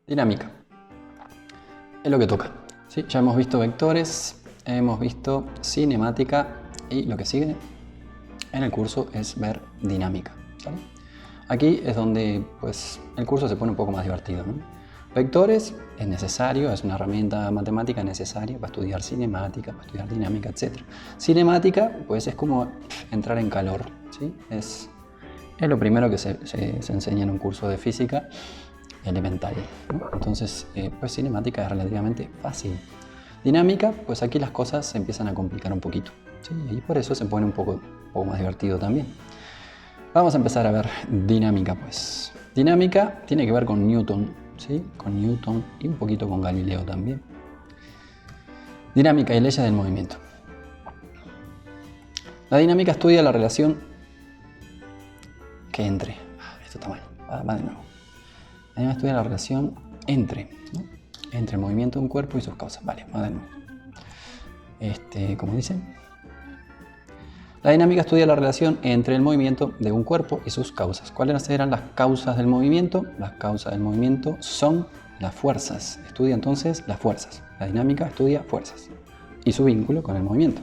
Dinámica. Es lo que toca, ¿sí? Ya hemos visto vectores, hemos visto cinemática y lo que sigue en el curso es ver dinámica, ¿sale? Aquí es donde pues, el curso se pone un poco más divertido, ¿no? Vectores es necesario, es una herramienta matemática necesaria para estudiar cinemática, para estudiar dinámica, etc. Cinemática pues es como entrar en calor, ¿sí? Es lo primero que se enseña en un curso de física elemental, ¿no? Entonces, pues cinemática es relativamente fácil. Dinámica, pues aquí las cosas se empiezan a complicar un poquito, ¿sí? Y por eso se pone un poco más divertido también. Vamos a empezar a ver dinámica, pues. Dinámica tiene que ver con Newton, ¿sí? Con Newton y un poquito con Galileo también. Dinámica y leyes del movimiento. La dinámica estudia la relación que entre. Esto está mal, va de nuevo. La dinámica estudia la relación entre, ¿no? Entre el movimiento de un cuerpo y sus causas. Vale, va de nuevo. ¿Cómo dice? La dinámica estudia la relación entre el movimiento de un cuerpo y sus causas. ¿Cuáles eran las causas del movimiento? Las causas del movimiento son las fuerzas. Estudia entonces las fuerzas. La dinámica estudia fuerzas y su vínculo con el movimiento.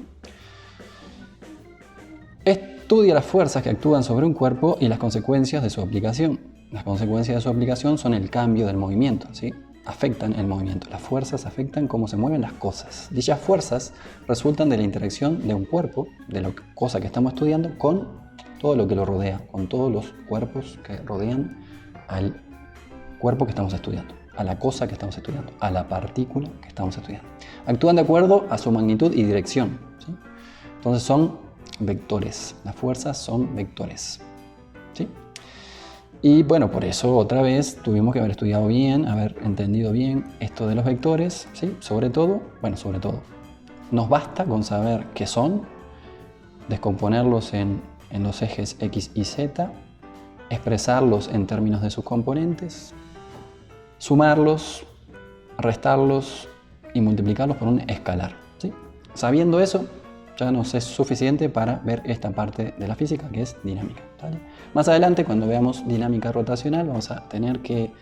Estudia las fuerzas que actúan sobre un cuerpo y las consecuencias de su aplicación. Las consecuencias de su aplicación son el cambio del movimiento, ¿sí? Afectan el movimiento. Las fuerzas afectan cómo se mueven las cosas. Dichas fuerzas resultan de la interacción de un cuerpo, de la cosa que estamos estudiando, con todo lo que lo rodea, con todos los cuerpos que rodean al cuerpo que estamos estudiando, a la cosa que estamos estudiando, a la partícula que estamos estudiando. Actúan de acuerdo a su magnitud y dirección, ¿sí? Entonces son vectores. Las fuerzas son vectores, ¿sí? Y bueno, por eso otra vez tuvimos que haber estudiado bien, haber entendido bien esto de los vectores, ¿sí? Sobre todo, nos basta con saber qué son, descomponerlos en los ejes X y Z, expresarlos en términos de sus componentes, sumarlos, restarlos y multiplicarlos por un escalar, ¿sí? Sabiendo eso, ya nos es suficiente para ver esta parte de la física que es dinámica, ¿vale? Más adelante, cuando veamos dinámica rotacional, vamos a tener que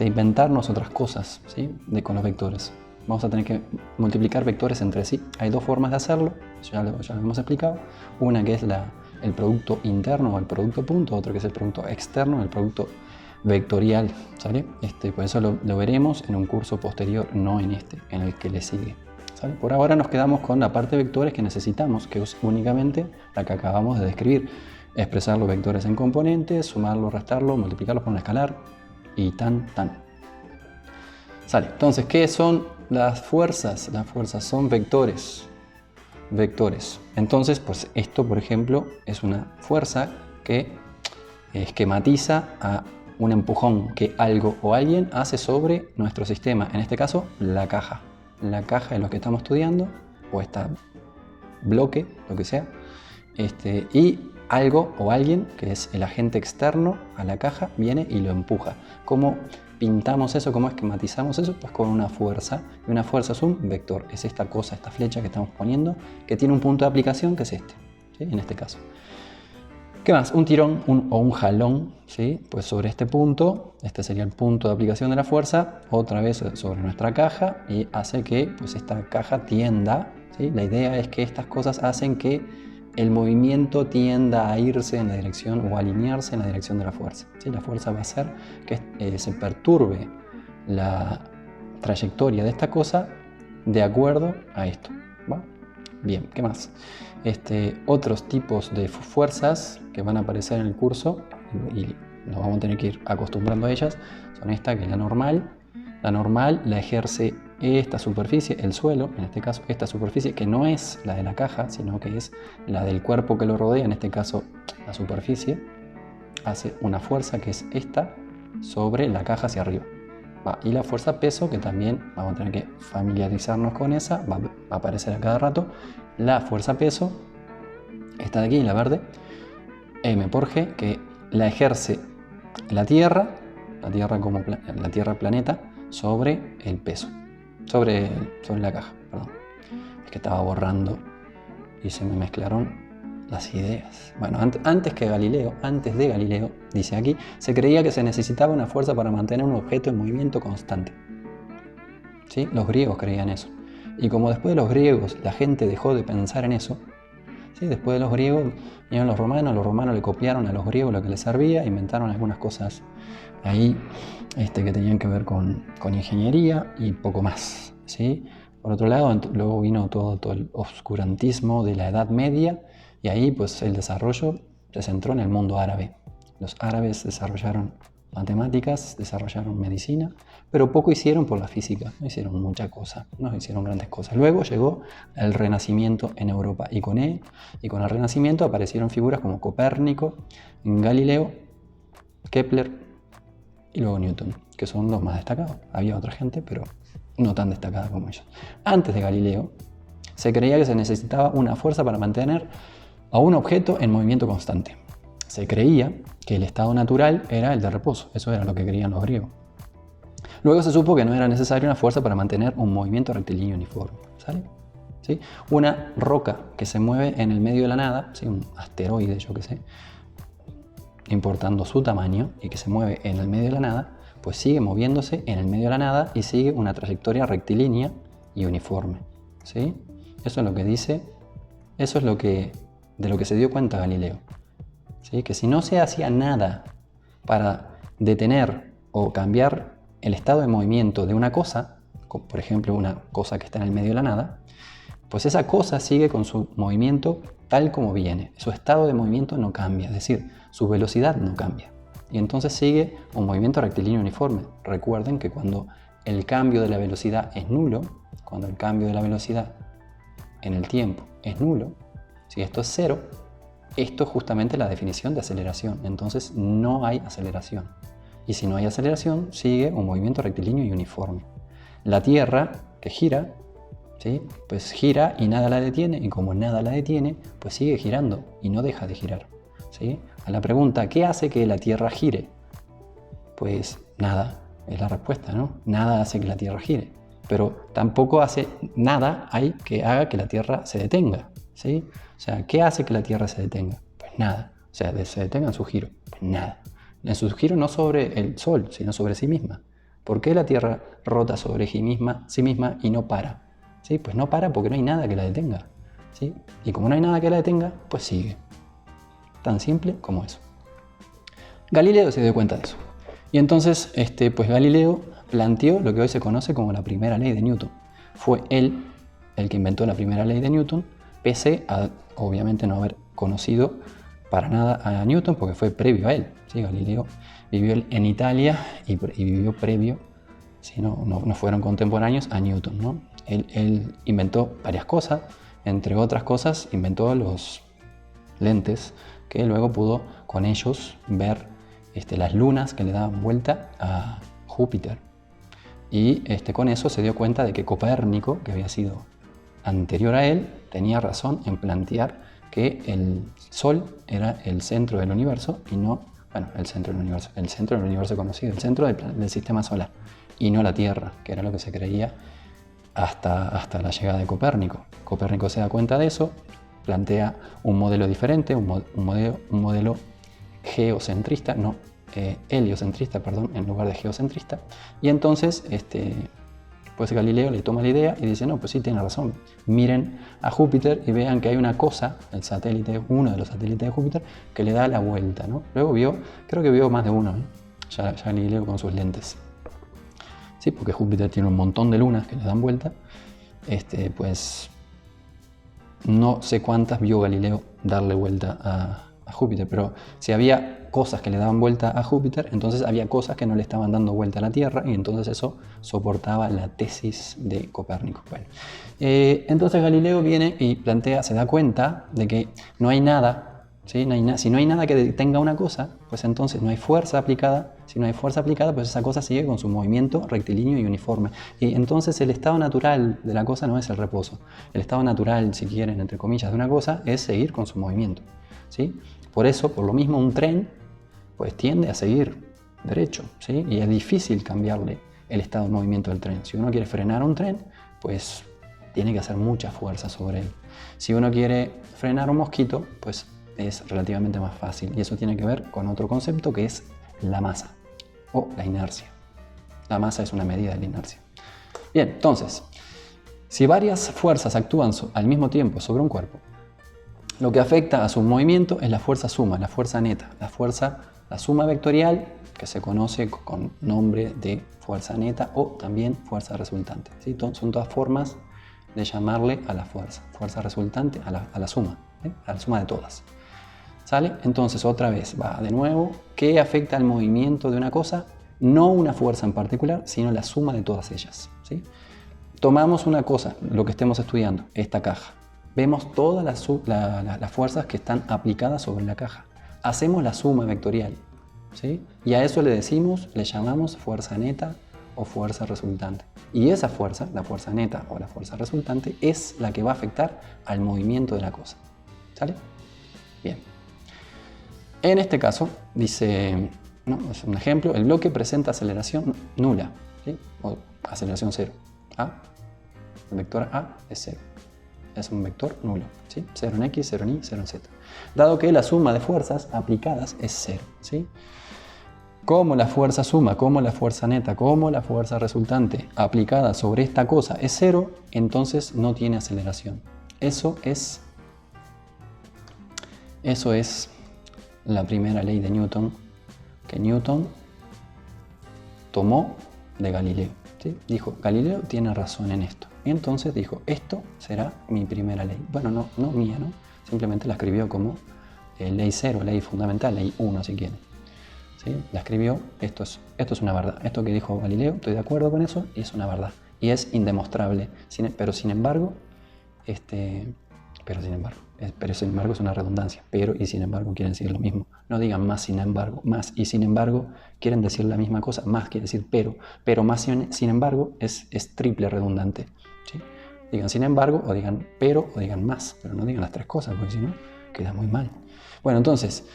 inventarnos otras cosas, ¿sí? Con los vectores. Vamos a tener que multiplicar vectores entre sí. Hay dos formas de hacerlo, ya lo hemos explicado. Una que es el producto interno o el producto punto, otro que es el producto externo, el producto vectorial, ¿sale? Por eso lo veremos en un curso posterior, no en en el que le sigue, ¿sale? Por ahora nos quedamos con la parte de vectores que necesitamos, que es únicamente la que acabamos de describir. Expresar los vectores en componentes, sumarlos, restarlos, multiplicarlos por un escalar y tan. ¿Sale? Entonces, ¿qué son las fuerzas? Las fuerzas son vectores. Vectores. Entonces, pues esto, por ejemplo, es una fuerza que esquematiza a un empujón que algo o alguien hace sobre nuestro sistema. En este caso, la caja. La caja es lo que estamos estudiando, o este bloque, lo que sea, y algo o alguien, que es el agente externo a la caja, viene y lo empuja. ¿Cómo pintamos eso? ¿Cómo esquematizamos eso? Pues con una fuerza. Y una fuerza es un vector. Es esta cosa, esta flecha que estamos poniendo, que tiene un punto de aplicación que es ¿sí? En este caso. ¿Qué más? Un tirón o un jalón, ¿sí? Pues sobre este punto, este sería el punto de aplicación de la fuerza, otra vez sobre nuestra caja, y hace que pues, esta caja tienda, ¿sí? La idea es que estas cosas hacen que el movimiento tienda a irse en la dirección o a alinearse en la dirección de la fuerza, ¿sí? La fuerza va a hacer que se perturbe la trayectoria de esta cosa de acuerdo a esto, ¿va? Bien, ¿qué más? Otros tipos de fuerzas que van a aparecer en el curso y nos vamos a tener que ir acostumbrando a ellas son esta, que es la normal. La normal la ejerce esta superficie, el suelo, en este caso esta superficie, que no es la de la caja, sino que es la del cuerpo que lo rodea, en este caso la superficie, hace una fuerza que es esta sobre la caja hacia arriba. Y la fuerza peso, que también vamos a tener que familiarizarnos con esa, va a aparecer a cada rato. La fuerza peso, esta de aquí, la verde, M por G, que la ejerce la Tierra como la Tierra planeta, sobre el peso, sobre la caja, perdón. Es que estaba borrando y se me mezclaron las ideas. Bueno, antes de Galileo, dice aquí, se creía que se necesitaba una fuerza para mantener un objeto en movimiento constante. ¿Sí? Los griegos creían eso. Y como después de los griegos la gente dejó de pensar en eso, ¿sí? Después de los griegos vinieron los romanos le copiaron a los griegos lo que les servía, inventaron algunas cosas ahí que tenían que ver con ingeniería y poco más. ¿Sí? Por otro lado, luego vino todo el oscurantismo de la Edad Media y ahí pues el desarrollo se centró en el mundo árabe. Los árabes desarrollaron matemáticas, desarrollaron medicina, pero poco hicieron por la física, no hicieron mucha cosa, no hicieron grandes cosas. Luego llegó el Renacimiento en Europa y con el Renacimiento aparecieron figuras como Copérnico, Galileo, Kepler y luego Newton, que son los más destacados. Había otra gente, pero no tan destacada como ellos. Antes de Galileo, se creía que se necesitaba una fuerza para mantener a un objeto en movimiento constante. Se creía que el estado natural era el de reposo, eso era lo que creían los griegos. Luego se supo que no era necesaria una fuerza para mantener un movimiento rectilíneo uniforme. ¿Sale? ¿Sí? Una roca que se mueve en el medio de la nada, ¿sí? Un asteroide, yo qué sé, importando su tamaño y que se mueve en el medio de la nada, pues sigue moviéndose en el medio de la nada y sigue una trayectoria rectilínea y uniforme. ¿Sí? Eso es lo que dice, eso es de lo que se dio cuenta Galileo. ¿Sí? Que si no se hacía nada para detener o cambiar el estado de movimiento de una cosa, por ejemplo una cosa que está en el medio de la nada, pues esa cosa sigue con su movimiento tal como viene. Su estado de movimiento no cambia, es decir, su velocidad no cambia. Y entonces sigue un movimiento rectilíneo uniforme. Recuerden que cuando el cambio de la velocidad es nulo, cuando el cambio de la velocidad en el tiempo es nulo, si esto es cero, esto es justamente la definición de aceleración. Entonces no hay aceleración. Y si no hay aceleración, sigue un movimiento rectilíneo y uniforme. La Tierra, que gira, ¿sí? Pues gira y nada la detiene. Y como nada la detiene, pues sigue girando y no deja de girar. ¿Sí? A la pregunta, ¿qué hace que la Tierra gire? Pues nada, es la respuesta, ¿no? Nada hace que la Tierra gire. Pero tampoco hace nada hay que haga que la Tierra se detenga. ¿Sí? O sea, ¿qué hace que la Tierra se detenga? Pues nada. O sea, se detenga en su giro. Pues nada. En su giro no sobre el Sol, sino sobre sí misma. ¿Por qué la Tierra rota sobre sí misma y no para? ¿Sí? Pues no para porque no hay nada que la detenga. ¿Sí? Y como no hay nada que la detenga, pues sigue. Tan simple como eso. Galileo se dio cuenta de eso. Y entonces, pues Galileo planteó lo que hoy se conoce como la primera ley de Newton. Fue él el que inventó la primera ley de Newton, pese a, obviamente, no haber conocido para nada a Newton, porque fue previo a él. ¿Sí? Galileo vivió en Italia y vivió previo, ¿sí? no fueron contemporáneos a Newton, ¿no? Él inventó varias cosas, entre otras cosas inventó los lentes, que luego pudo con ellos ver las lunas que le daban vuelta a Júpiter. Y con eso se dio cuenta de que Copérnico, que había sido anterior a él, tenía razón en plantear que el Sol era el centro del universo y no, bueno, el centro del universo conocido, el centro del sistema solar, y no la Tierra, que era lo que se creía hasta la llegada de Copérnico. Copérnico se da cuenta de eso, plantea un modelo diferente, un modelo geocentrista, heliocentrista, perdón, en lugar de geocentrista. Y entonces, pues Galileo le toma la idea y dice, no, pues sí, tiene razón. Miren a Júpiter y vean que hay una cosa, uno de los satélites de Júpiter, que le da la vuelta, ¿no? Luego creo que vio más de uno, ya Galileo con sus lentes. Sí, porque Júpiter tiene un montón de lunas que le dan vuelta. Pues no sé cuántas vio Galileo darle vuelta a Júpiter, pero si había cosas que le daban vuelta a Júpiter, entonces había cosas que no le estaban dando vuelta a la Tierra, y entonces eso soportaba la tesis de Copérnico. Bueno, entonces Galileo viene y se da cuenta de que no hay nada, ¿sí? Si no hay nada que detenga una cosa, pues entonces no hay fuerza aplicada. Si no hay fuerza aplicada, pues esa cosa sigue con su movimiento rectilíneo y uniforme. Y entonces el estado natural de la cosa no es el reposo. El estado natural, si quieren, entre comillas, de una cosa es seguir con su movimiento. ¿Sí? Por eso, por lo mismo, un tren pues tiende a seguir derecho, ¿sí? Y es difícil cambiarle el estado de movimiento del tren. Si uno quiere frenar un tren, pues tiene que hacer mucha fuerza sobre él. Si uno quiere frenar un mosquito, pues es relativamente más fácil. Y eso tiene que ver con otro concepto que es la masa o la inercia. La masa es una medida de la inercia. Bien, entonces, si varias fuerzas actúan al mismo tiempo sobre un cuerpo, lo que afecta a su movimiento es la fuerza suma, la fuerza neta, la suma vectorial, que se conoce con nombre de fuerza neta o también fuerza resultante. ¿Sí? Son todas formas de llamarle a la fuerza resultante, a la suma, ¿eh? A la suma de todas. ¿Sale? Entonces otra vez va de nuevo, ¿qué afecta al movimiento de una cosa? No una fuerza en particular, sino la suma de todas ellas. ¿Sí? Tomamos una cosa, lo que estemos estudiando, esta caja. Vemos todas las fuerzas que están aplicadas sobre la caja. Hacemos la suma vectorial. ¿Sí? Y a eso le llamamos fuerza neta o fuerza resultante. Y esa fuerza, la fuerza neta o la fuerza resultante, es la que va a afectar al movimiento de la cosa. ¿Sale? Bien. En este caso, dice, ¿no? Es un ejemplo, el bloque presenta aceleración nula, ¿sí? O aceleración cero. El vector A es cero. Es un vector nulo, ¿sí? 0 en X, 0 en Y, 0 en Z. Dado que la suma de fuerzas aplicadas es cero, ¿sí? Como la fuerza suma, como la fuerza neta, como la fuerza resultante aplicada sobre esta cosa es cero, entonces no tiene aceleración. Eso es la primera ley de Newton, que Newton tomó de Galileo. ¿Sí? Dijo, Galileo tiene razón en esto. Y entonces dijo, esto será mi primera ley. Bueno, no mía, ¿no? Simplemente la escribió como ley cero, ley fundamental, ley 1 si quieren. ¿Sí? La escribió, esto es una verdad. Esto que dijo Galileo, estoy de acuerdo con eso, y es una verdad. Y es indemostrable. Pero sin embargo es una redundancia. Pero y sin embargo quieren decir lo mismo. No digan más sin embargo. Más y sin embargo quieren decir la misma cosa. Más quiere decir pero. Pero más sin embargo es triple redundante. ¿Sí? Digan sin embargo o digan pero o digan más. Pero no digan las tres cosas porque si no queda muy mal. Bueno, entonces,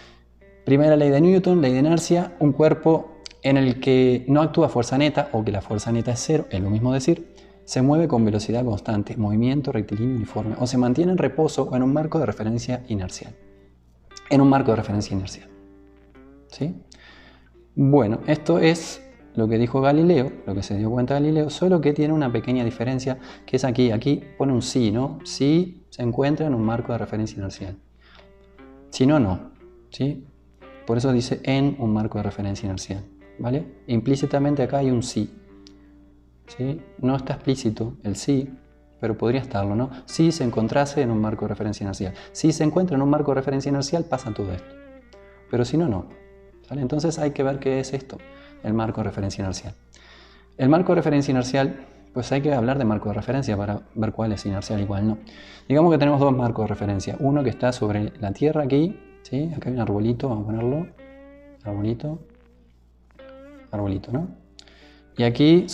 primera ley de Newton, ley de inercia. Un cuerpo en el que no actúa fuerza neta o que la fuerza neta es cero, es lo mismo decir. Se mueve con velocidad constante, movimiento rectilíneo uniforme, o se mantiene en reposo o en un marco de referencia inercial. En un marco de referencia inercial. ¿Sí? Bueno, esto es lo que dijo Galileo, lo que se dio cuenta Galileo, solo que tiene una pequeña diferencia, que es aquí. Aquí pone un sí, ¿no? Sí se encuentra en un marco de referencia inercial. Si no, no. ¿Sí? Por eso dice en un marco de referencia inercial. ¿Vale? Implícitamente acá hay un sí. ¿Sí? No está explícito el sí, pero podría estarlo, ¿no? Si se encontrase en un marco de referencia inercial. Si se encuentra en un marco de referencia inercial, pasa todo esto. Pero si no, no. ¿Sale? Entonces hay que ver qué es esto, el marco de referencia inercial. El marco de referencia inercial, pues hay que hablar de marco de referencia para ver cuál es inercial y cuál no. Digamos que tenemos dos marcos de referencia. Uno que está sobre la Tierra aquí, ¿sí? Acá hay un arbolito, vamos a ponerlo. Arbolito, ¿no? Y aquí,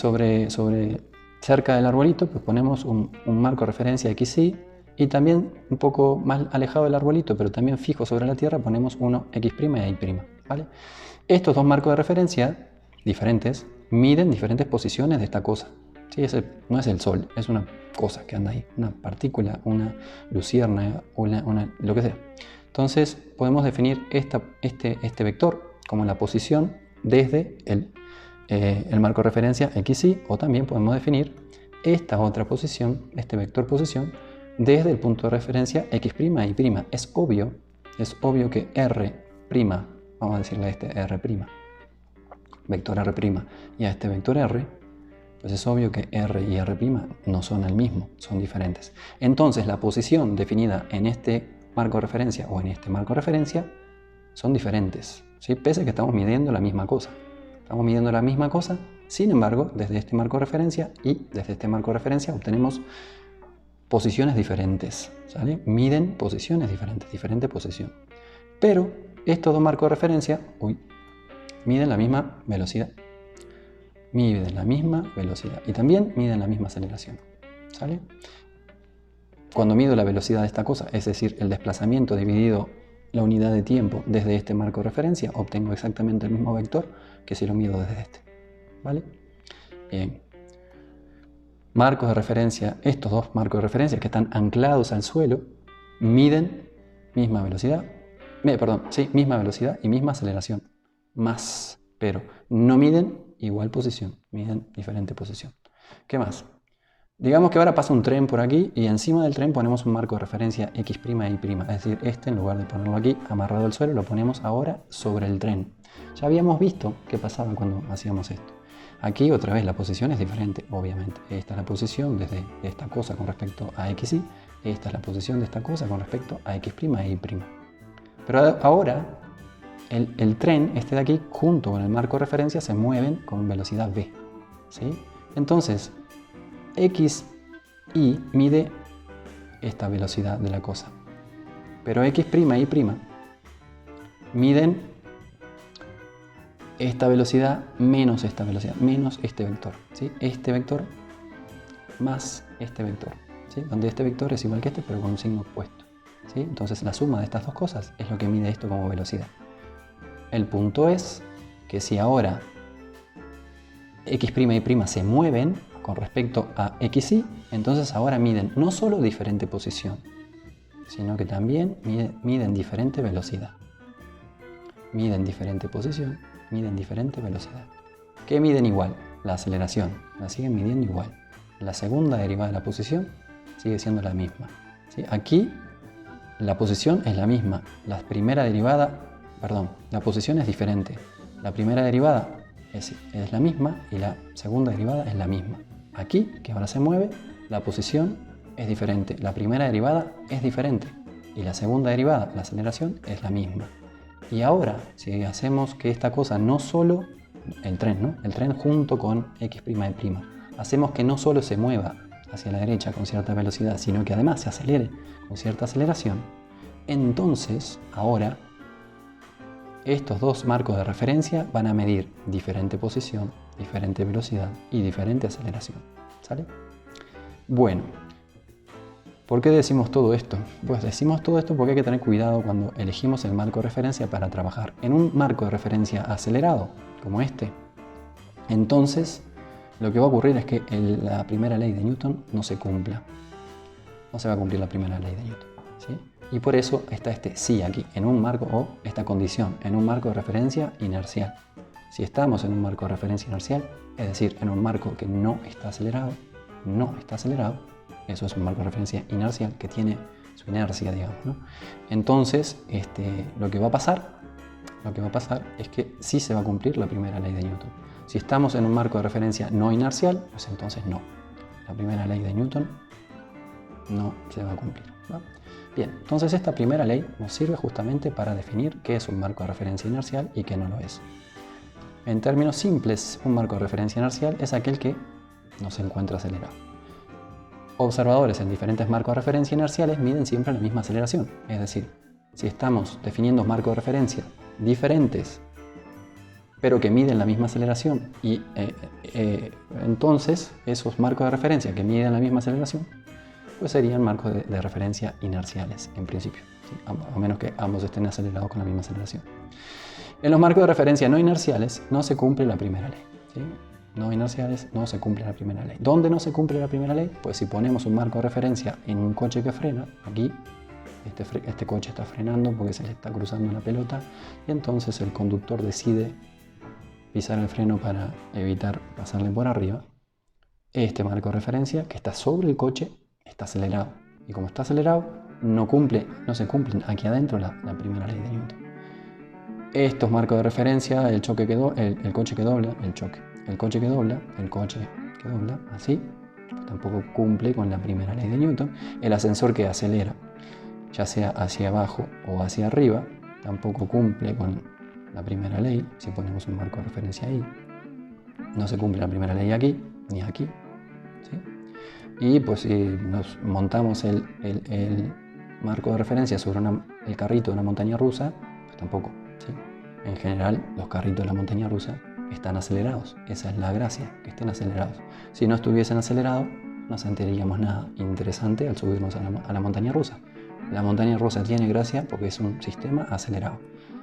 cerca del arbolito, pues ponemos un marco de referencia XY y también un poco más alejado del arbolito, pero también fijo sobre la Tierra, ponemos uno X' y Y'. ¿Vale? Estos dos marcos de referencia diferentes miden diferentes posiciones de esta cosa. ¿Sí? No es el Sol, es una cosa que anda ahí, una partícula, una luciérnaga, lo que sea. Entonces podemos definir este vector como la posición desde el marco de referencia XY, o también podemos definir esta otra posición, este vector posición, desde el punto de referencia X' y Y'. Es obvio que R', vamos a decirle a este R', vector R', y a este vector R, pues es obvio que R y R' no son el mismo, son diferentes. Entonces la posición definida en este marco de referencia o en este marco de referencia son diferentes, ¿sí? Pese a que estamos midiendo la misma cosa. Estamos midiendo la misma cosa, sin embargo, desde este marco de referencia y desde este marco de referencia obtenemos posiciones diferentes, ¿sale? Miden posiciones diferentes, diferente posición. Pero estos dos marcos de referencia, miden la misma velocidad. Miden la misma velocidad y también miden la misma aceleración, ¿sale? Cuando mido la velocidad de esta cosa, es decir, el desplazamiento dividido la unidad de tiempo desde este marco de referencia, obtengo exactamente el mismo vector que si lo mido desde este. ¿Vale? Bien. marcos de referencia, estos dos marcos de referencia que están anclados al suelo, miden misma velocidad, misma velocidad y misma aceleración, más, pero no miden igual posición, miden diferente posición. ¿Qué más? Digamos que ahora pasa un tren por aquí y encima del tren ponemos un marco de referencia X' e Y', es decir, este en lugar de ponerlo aquí amarrado al suelo lo ponemos ahora sobre el tren. Ya habíamos visto qué pasaba cuando hacíamos esto. Aquí otra vez la posición es diferente, obviamente. Esta es la posición desde esta cosa con respecto a XY, esta es la posición de esta cosa con respecto a X' e Y'. Pero ahora el tren, este de aquí, junto con el marco de referencia, se mueven con velocidad v. ¿Sí? Entonces, XY mide esta velocidad de la cosa. Pero X' e Y' miden esta velocidad menos esta velocidad, menos este vector. ¿Sí? Este vector más este vector. ¿Sí? Donde este vector es igual que este, pero con un signo opuesto. ¿Sí? Entonces la suma de estas dos cosas es lo que mide esto como velocidad. El punto es que si ahora X' y Y' se mueven con respecto a XY, entonces ahora miden no solo diferente posición, sino que también miden diferente velocidad. Miden diferente posición, miden diferente velocidad. ¿Qué miden igual? La aceleración, la siguen midiendo igual. La segunda derivada de la posición sigue siendo la misma. ¿Sí? Aquí la posición es la misma, la posición es diferente. La primera derivada es la misma y la segunda derivada es la misma. Aquí, que ahora se mueve, la posición es diferente. La primera derivada es diferente y la segunda derivada, la aceleración, es la misma. Y ahora, si hacemos que esta cosa no solo, el tren, ¿no? El tren junto con X' y Y', hacemos que no solo se mueva hacia la derecha con cierta velocidad, sino que además se acelere con cierta aceleración, entonces ahora estos dos marcos de referencia van a medir diferente posición, diferente velocidad y diferente aceleración. ¿Sale? Bueno, ¿por qué decimos todo esto? Pues decimos todo esto porque hay que tener cuidado cuando elegimos el marco de referencia para trabajar. En un marco de referencia acelerado, como este, entonces lo que va a ocurrir es que la primera ley de Newton no se cumpla. No se va a cumplir la primera ley de Newton. ¿Sí? Y por eso está este sí aquí, en un marco, o esta condición, en un marco de referencia inercial. Si estamos en un marco de referencia inercial, es decir, en un marco que no está acelerado, eso es un marco de referencia inercial que tiene su inercia, digamos, ¿no? Entonces, lo que va a pasar es que sí se va a cumplir la primera ley de Newton. Si estamos en un marco de referencia no inercial, pues entonces no. La primera ley de Newton no se va a cumplir, ¿no? Bien, entonces esta primera ley nos sirve justamente para definir qué es un marco de referencia inercial y qué no lo es. En términos simples, un marco de referencia inercial es aquel que no se encuentra acelerado. Observadores en diferentes marcos de referencia inerciales miden siempre la misma aceleración. Es decir, si estamos definiendo marcos de referencia diferentes, pero que miden la misma aceleración, y entonces esos marcos de referencia que miden la misma aceleración, pues serían marcos de referencia inerciales, en principio, ¿sí? A menos que ambos estén acelerados con la misma aceleración. En los marcos de referencia no inerciales no se cumple la primera ley, ¿sí? No inerciales no se cumple la primera ley. ¿Dónde no se cumple la primera ley? Pues si ponemos un marco de referencia en un coche que frena, aquí este coche está frenando porque se le está cruzando una pelota y entonces el conductor decide pisar el freno para evitar pasarle por arriba. Este marco de referencia que está sobre el coche está acelerado y como está acelerado no se cumplen aquí adentro la primera ley de Newton. Estos marcos de referencia, el coche que dobla, así, pues tampoco cumple con la primera ley de Newton. El ascensor que acelera, ya sea hacia abajo o hacia arriba, tampoco cumple con la primera ley. Si ponemos un marco de referencia ahí, no se cumple la primera ley aquí ni aquí, ¿sí? Y pues si nos montamos el marco de referencia sobre el carrito de una montaña rusa, pues tampoco, ¿sí? En general, los carritos de la montaña rusa están acelerados. Esa es la gracia, que estén acelerados. Si no estuviesen acelerados, no sentiríamos nada interesante al subirnos a la montaña rusa. La montaña rusa tiene gracia porque es un sistema acelerado.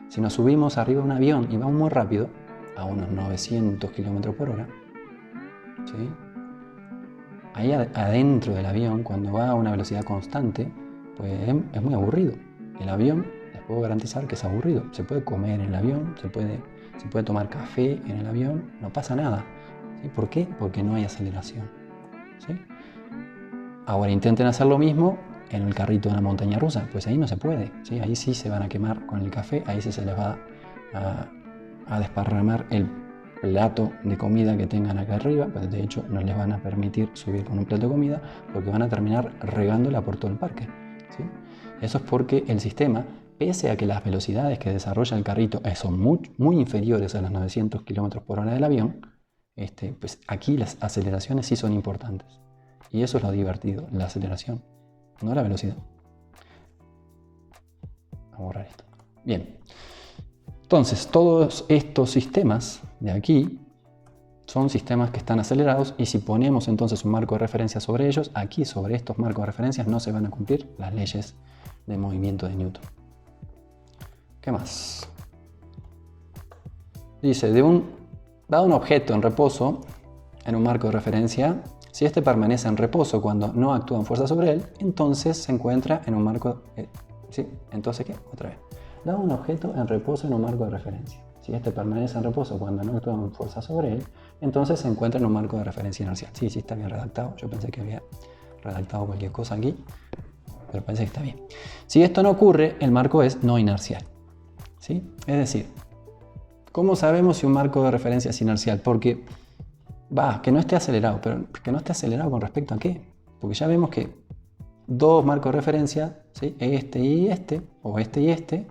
Si nos subimos arriba de un avión y vamos muy rápido, a unos 900 km/h, ¿sí? ahí adentro del avión, cuando va a una velocidad constante, pues es muy aburrido. El avión, les puedo garantizar que es aburrido. Se puede comer en el avión, se puede tomar café en el avión, no pasa nada. ¿Sí? ¿Por qué? Porque no hay aceleración. ¿Sí? Ahora intenten hacer lo mismo en el carrito de una montaña rusa, pues ahí no se puede. ¿Sí? Ahí sí se van a quemar con el café, ahí sí se les va a desparramar el plato de comida que tengan acá arriba, pues de hecho no les van a permitir subir con un plato de comida porque van a terminar regándola por todo el parque. ¿Sí? Eso es porque el sistema, pese a que las velocidades que desarrolla el carrito son muy inferiores a los 900 km por hora del avión, pues aquí las aceleraciones sí son importantes. Y eso es lo divertido, la aceleración, no la velocidad. Vamos a borrar esto. Bien. Entonces, todos estos sistemas de aquí son sistemas que están acelerados y si ponemos entonces un marco de referencia sobre ellos, aquí sobre estos marcos de referencia no se van a cumplir las leyes de movimiento de Newton. ¿Qué más? Dice, dado un objeto en reposo en un marco de referencia, si éste permanece en reposo cuando no actúan fuerzas sobre él, entonces se encuentra en un marco... ¿sí? ¿Entonces qué? Otra vez. Dado un objeto en reposo en un marco de referencia. Si este permanece en reposo cuando no actúan fuerzas sobre él, entonces se encuentra en un marco de referencia inercial. Sí, está bien redactado. Yo pensé que había redactado cualquier cosa aquí, pero parece que está bien. Si esto no ocurre, el marco es no inercial. ¿Sí? Es decir, ¿cómo sabemos si un marco de referencia es inercial? Porque que no esté acelerado, pero que no esté acelerado con respecto a qué. Porque ya vemos que dos marcos de referencia, ¿sí? Este y este, o este y este,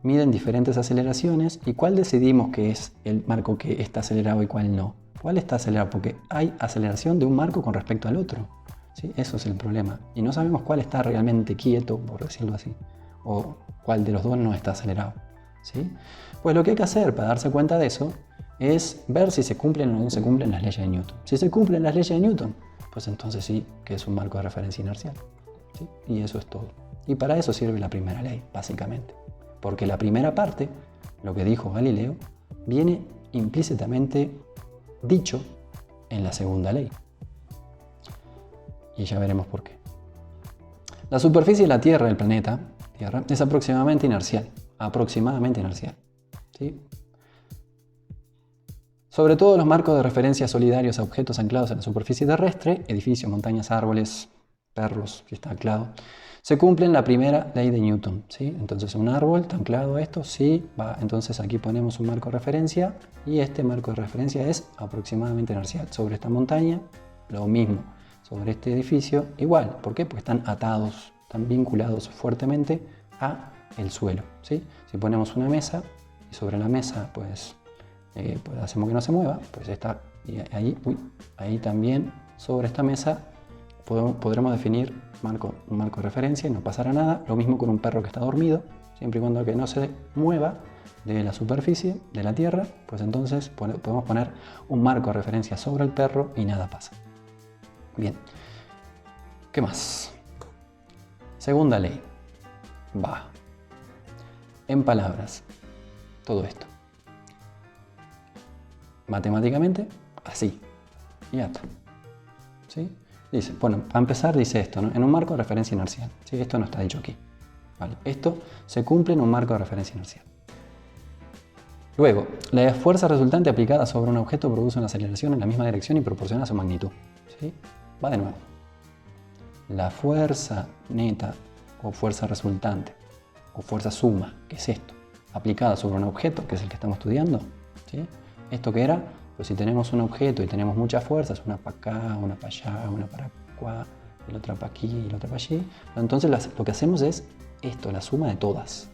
miden diferentes aceleraciones. ¿Y cuál decidimos que es el marco que está acelerado y cuál no? ¿Cuál está acelerado? Porque hay aceleración de un marco con respecto al otro. ¿Sí? Eso es el problema. Y no sabemos cuál está realmente quieto, por decirlo así, o cuál de los dos no está acelerado. ¿Sí? Pues lo que hay que hacer para darse cuenta de eso es ver si se cumplen o no se cumplen las leyes de Newton. Si se cumplen las leyes de Newton, pues entonces sí que es un marco de referencia inercial. ¿Sí? Y eso es todo. Y para eso sirve la primera ley, básicamente. Porque la primera parte, lo que dijo Galileo, viene implícitamente dicho en la segunda ley. Y ya veremos por qué. La superficie de la Tierra, del planeta Tierra, es aproximadamente inercial. ¿Sí? Sobre todo los marcos de referencia solidarios a objetos anclados en la superficie terrestre, edificios, montañas, árboles, perros, si está anclado, se cumple la primera ley de Newton. ¿Sí? Entonces un árbol está anclado a esto, sí, va. Entonces aquí ponemos un marco de referencia y este marco de referencia es aproximadamente inercial. Sobre esta montaña, lo mismo. Sobre este edificio, igual. ¿Por qué? Porque están atados, están vinculados fuertemente a el suelo. ¿Sí? Si ponemos una mesa y sobre la mesa pues hacemos que no se mueva, pues está y ahí también sobre esta mesa podremos definir un marco de referencia y no pasará nada. Lo mismo con un perro que está dormido, siempre y cuando que no se mueva de la superficie de la Tierra, pues entonces podemos poner un marco de referencia sobre el perro y nada pasa. Bien, ¿qué más? Segunda ley. En palabras, todo esto. Matemáticamente, así. Y ya está. ¿Sí? Dice, bueno, para empezar dice esto, ¿no? En un marco de referencia inercial. ¿Sí? Esto no está dicho aquí. ¿Vale? Esto se cumple en un marco de referencia inercial. Luego, la fuerza resultante aplicada sobre un objeto produce una aceleración en la misma dirección y proporciona a su magnitud. ¿Sí? Va de nuevo. La fuerza neta o fuerza resultante o fuerza suma, que es esto, aplicada sobre un objeto, que es el que estamos estudiando. ¿Sí? ¿Esto qué era? Pues si tenemos un objeto y tenemos muchas fuerzas, una para acá, una para allá, una para acá, la otra para aquí y la otra para allí, entonces lo que hacemos es esto, la suma de todas.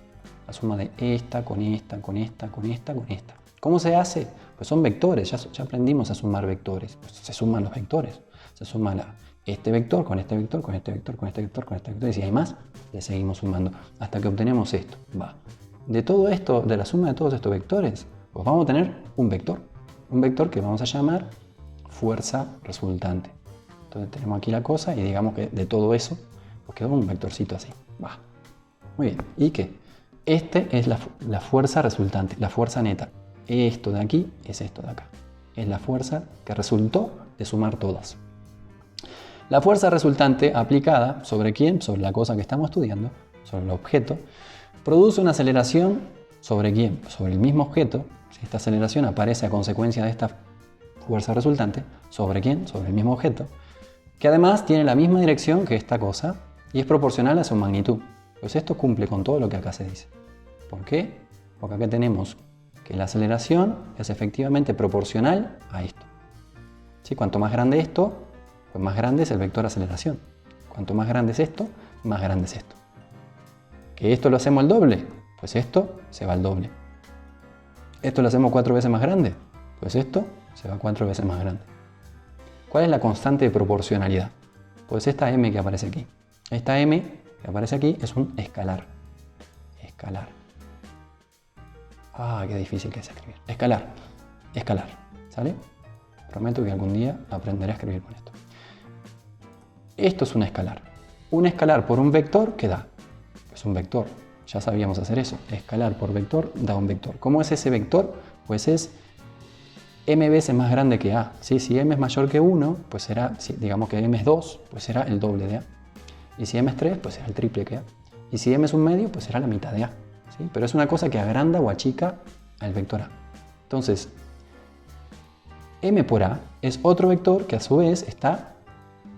La suma de esta, con esta, con esta, con esta, con esta. ¿Cómo se hace? Pues son vectores, ya aprendimos a sumar vectores. Pues se suman los vectores. Se suma este vector con este vector, con este vector, con este vector, con este vector. Y si hay más, le seguimos sumando hasta que obtenemos esto. De todo esto, de la suma de todos estos vectores, pues vamos a tener un vector. Un vector que vamos a llamar fuerza resultante. Entonces tenemos aquí la cosa y digamos que de todo eso, pues quedó un vectorcito así. Muy bien. ¿Y qué? Este es la fuerza resultante, la fuerza neta. Esto de aquí es esto de acá. Es la fuerza que resultó de sumar todas. La fuerza resultante aplicada ¿sobre quién? Sobre la cosa que estamos estudiando, sobre el objeto, produce una aceleración ¿sobre quién? Sobre el mismo objeto. Si esta aceleración aparece a consecuencia de esta fuerza resultante, ¿sobre quién? Sobre el mismo objeto, que además tiene la misma dirección que esta cosa y es proporcional a su magnitud. Pues esto cumple con todo lo que acá se dice. ¿Por qué? Porque acá tenemos que la aceleración es efectivamente proporcional a esto. ¿Sí? Cuanto más grande esto, pues más grande es el vector aceleración. Cuanto más grande es esto, más grande es esto. ¿Que esto lo hacemos el doble? Pues esto se va al doble. ¿Esto lo hacemos 4 veces más grande? Pues esto se va 4 veces más grande. ¿Cuál es la constante de proporcionalidad? Pues esta m que aparece aquí. Esta m que aparece aquí es un escalar. Escalar. Ah, qué difícil que es escribir. Escalar. Escalar. ¿Sale? Prometo que algún día aprenderé a escribir con esto. Esto es un escalar. Un escalar por un vector, ¿qué da? Pues un vector. Ya sabíamos hacer eso. Escalar por vector da un vector. ¿Cómo es ese vector? Pues es m veces más grande que a. ¿Sí? Si m es mayor que 1, pues será, digamos que m es 2, pues será el doble de a. Y si m es 3, pues será el triple que a. Y si m es un medio, pues será la mitad de a. ¿Sí? Pero es una cosa que agranda o achica al vector a. Entonces, m por a es otro vector que a su vez está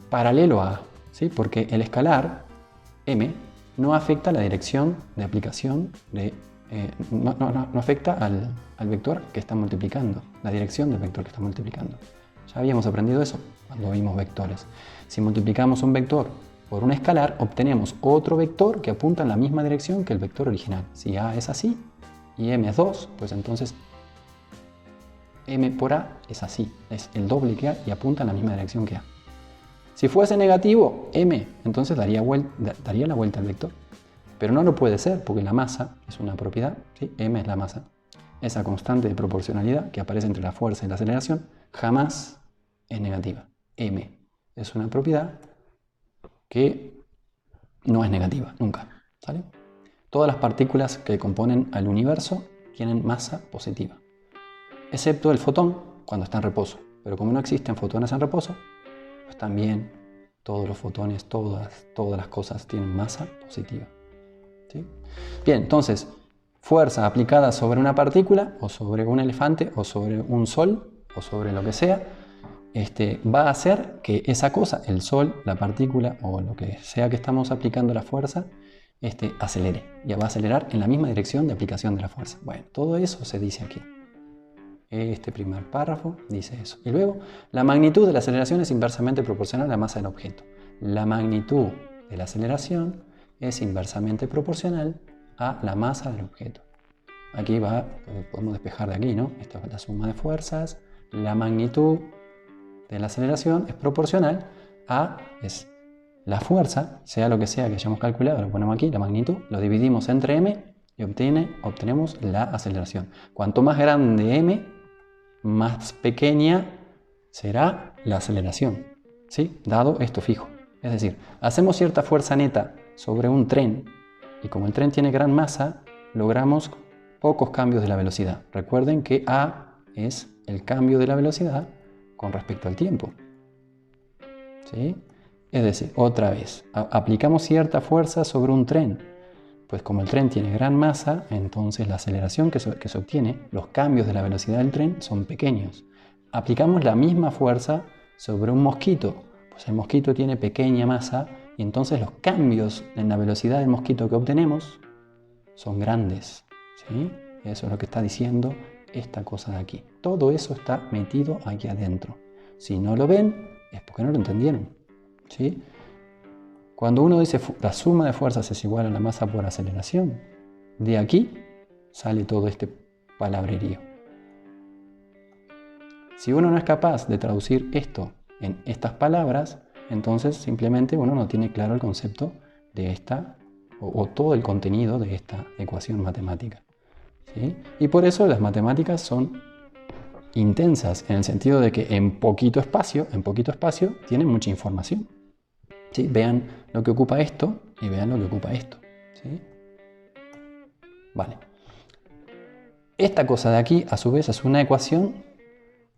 paralelo a a. ¿Sí? Porque el escalar m no afecta la dirección de aplicación de... no afecta al vector que está multiplicando, la dirección del vector que está multiplicando. Ya habíamos aprendido eso cuando vimos vectores. Si multiplicamos un vector por un escalar, obtenemos otro vector que apunta en la misma dirección que el vector original. Si a es así y m es 2, pues entonces m por a es así, es el doble que a y apunta en la misma dirección que a. Si fuese negativo, m, entonces daría la vuelta al vector. Pero no lo puede ser porque la masa es una propiedad, ¿sí? M es la masa. Esa constante de proporcionalidad que aparece entre la fuerza y la aceleración jamás es negativa. M es una propiedad que no es negativa, nunca. ¿Sale? Todas las partículas que componen al universo tienen masa positiva, excepto el fotón cuando está en reposo. Pero como no existen fotones en reposo, pues también todos los fotones, todas las cosas tienen masa positiva. ¿Sí? Bien, entonces, fuerza aplicada sobre una partícula, o sobre un elefante, o sobre un sol, o sobre lo que sea, va a hacer que esa cosa, el sol, la partícula, o lo que sea que estamos aplicando la fuerza, acelere. Ya va a acelerar en la misma dirección de aplicación de la fuerza. Bueno, todo eso se dice aquí. Este primer párrafo dice eso. Y luego, la magnitud de la aceleración es inversamente proporcional a la masa del objeto. La magnitud de la aceleración es inversamente proporcional a la masa del objeto. Aquí va, podemos despejar de aquí, ¿no? Esta es la suma de fuerzas. La magnitud de la aceleración es proporcional a la fuerza, sea lo que sea que hayamos calculado, lo ponemos aquí, la magnitud, lo dividimos entre m y obtenemos la aceleración. Cuanto más grande m, más pequeña será la aceleración, ¿sí? Dado esto fijo. Es decir, hacemos cierta fuerza neta sobre un tren y como el tren tiene gran masa, logramos pocos cambios de la velocidad. Recuerden que a es el cambio de la velocidad con respecto al tiempo. ¿Sí? Es decir, otra vez, aplicamos cierta fuerza sobre un tren. Pues como el tren tiene gran masa, entonces la aceleración que se obtiene, los cambios de la velocidad del tren son pequeños. Aplicamos la misma fuerza sobre un mosquito. Pues el mosquito tiene pequeña masa y entonces los cambios en la velocidad del mosquito que obtenemos son grandes. ¿Sí? Eso es lo que está diciendo esta cosa de aquí. Todo eso está metido aquí adentro. Si no lo ven, es porque no lo entendieron. ¿Sí? Cuando uno dice la suma de fuerzas es igual a la masa por aceleración, de aquí sale todo este palabrerío. Si uno no es capaz de traducir esto en estas palabras, entonces simplemente uno no tiene claro el concepto de esta o todo el contenido de esta ecuación matemática. ¿Sí? Y por eso las matemáticas son intensas en el sentido de que en poquito espacio tienen mucha información. ¿Sí? Vean lo que ocupa esto y vean lo que ocupa esto. ¿Sí? Vale. Esta cosa de aquí, a su vez, es una ecuación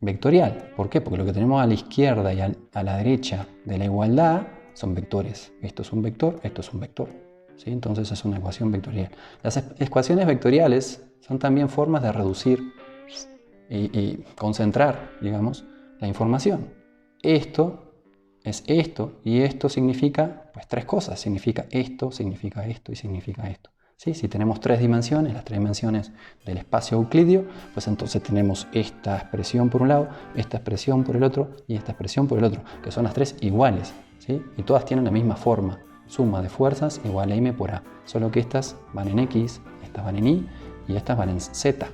vectorial. ¿Por qué? Porque lo que tenemos a la izquierda y a la derecha de la igualdad son vectores. Esto es un vector, esto es un vector. ¿Sí? Entonces es una ecuación vectorial. Las ecuaciones vectoriales son también formas de reducir y concentrar, digamos, la información. Esto es esto y esto significa pues tres cosas. Significa esto y significa esto. ¿Sí? Si tenemos tres dimensiones, las tres dimensiones del espacio euclidio, pues entonces tenemos esta expresión por un lado, esta expresión por el otro y esta expresión por el otro, que son las tres iguales, ¿sí? Y todas tienen la misma forma. Suma de fuerzas igual a m por a, solo que estas van en x, estas van en y y estas van en z.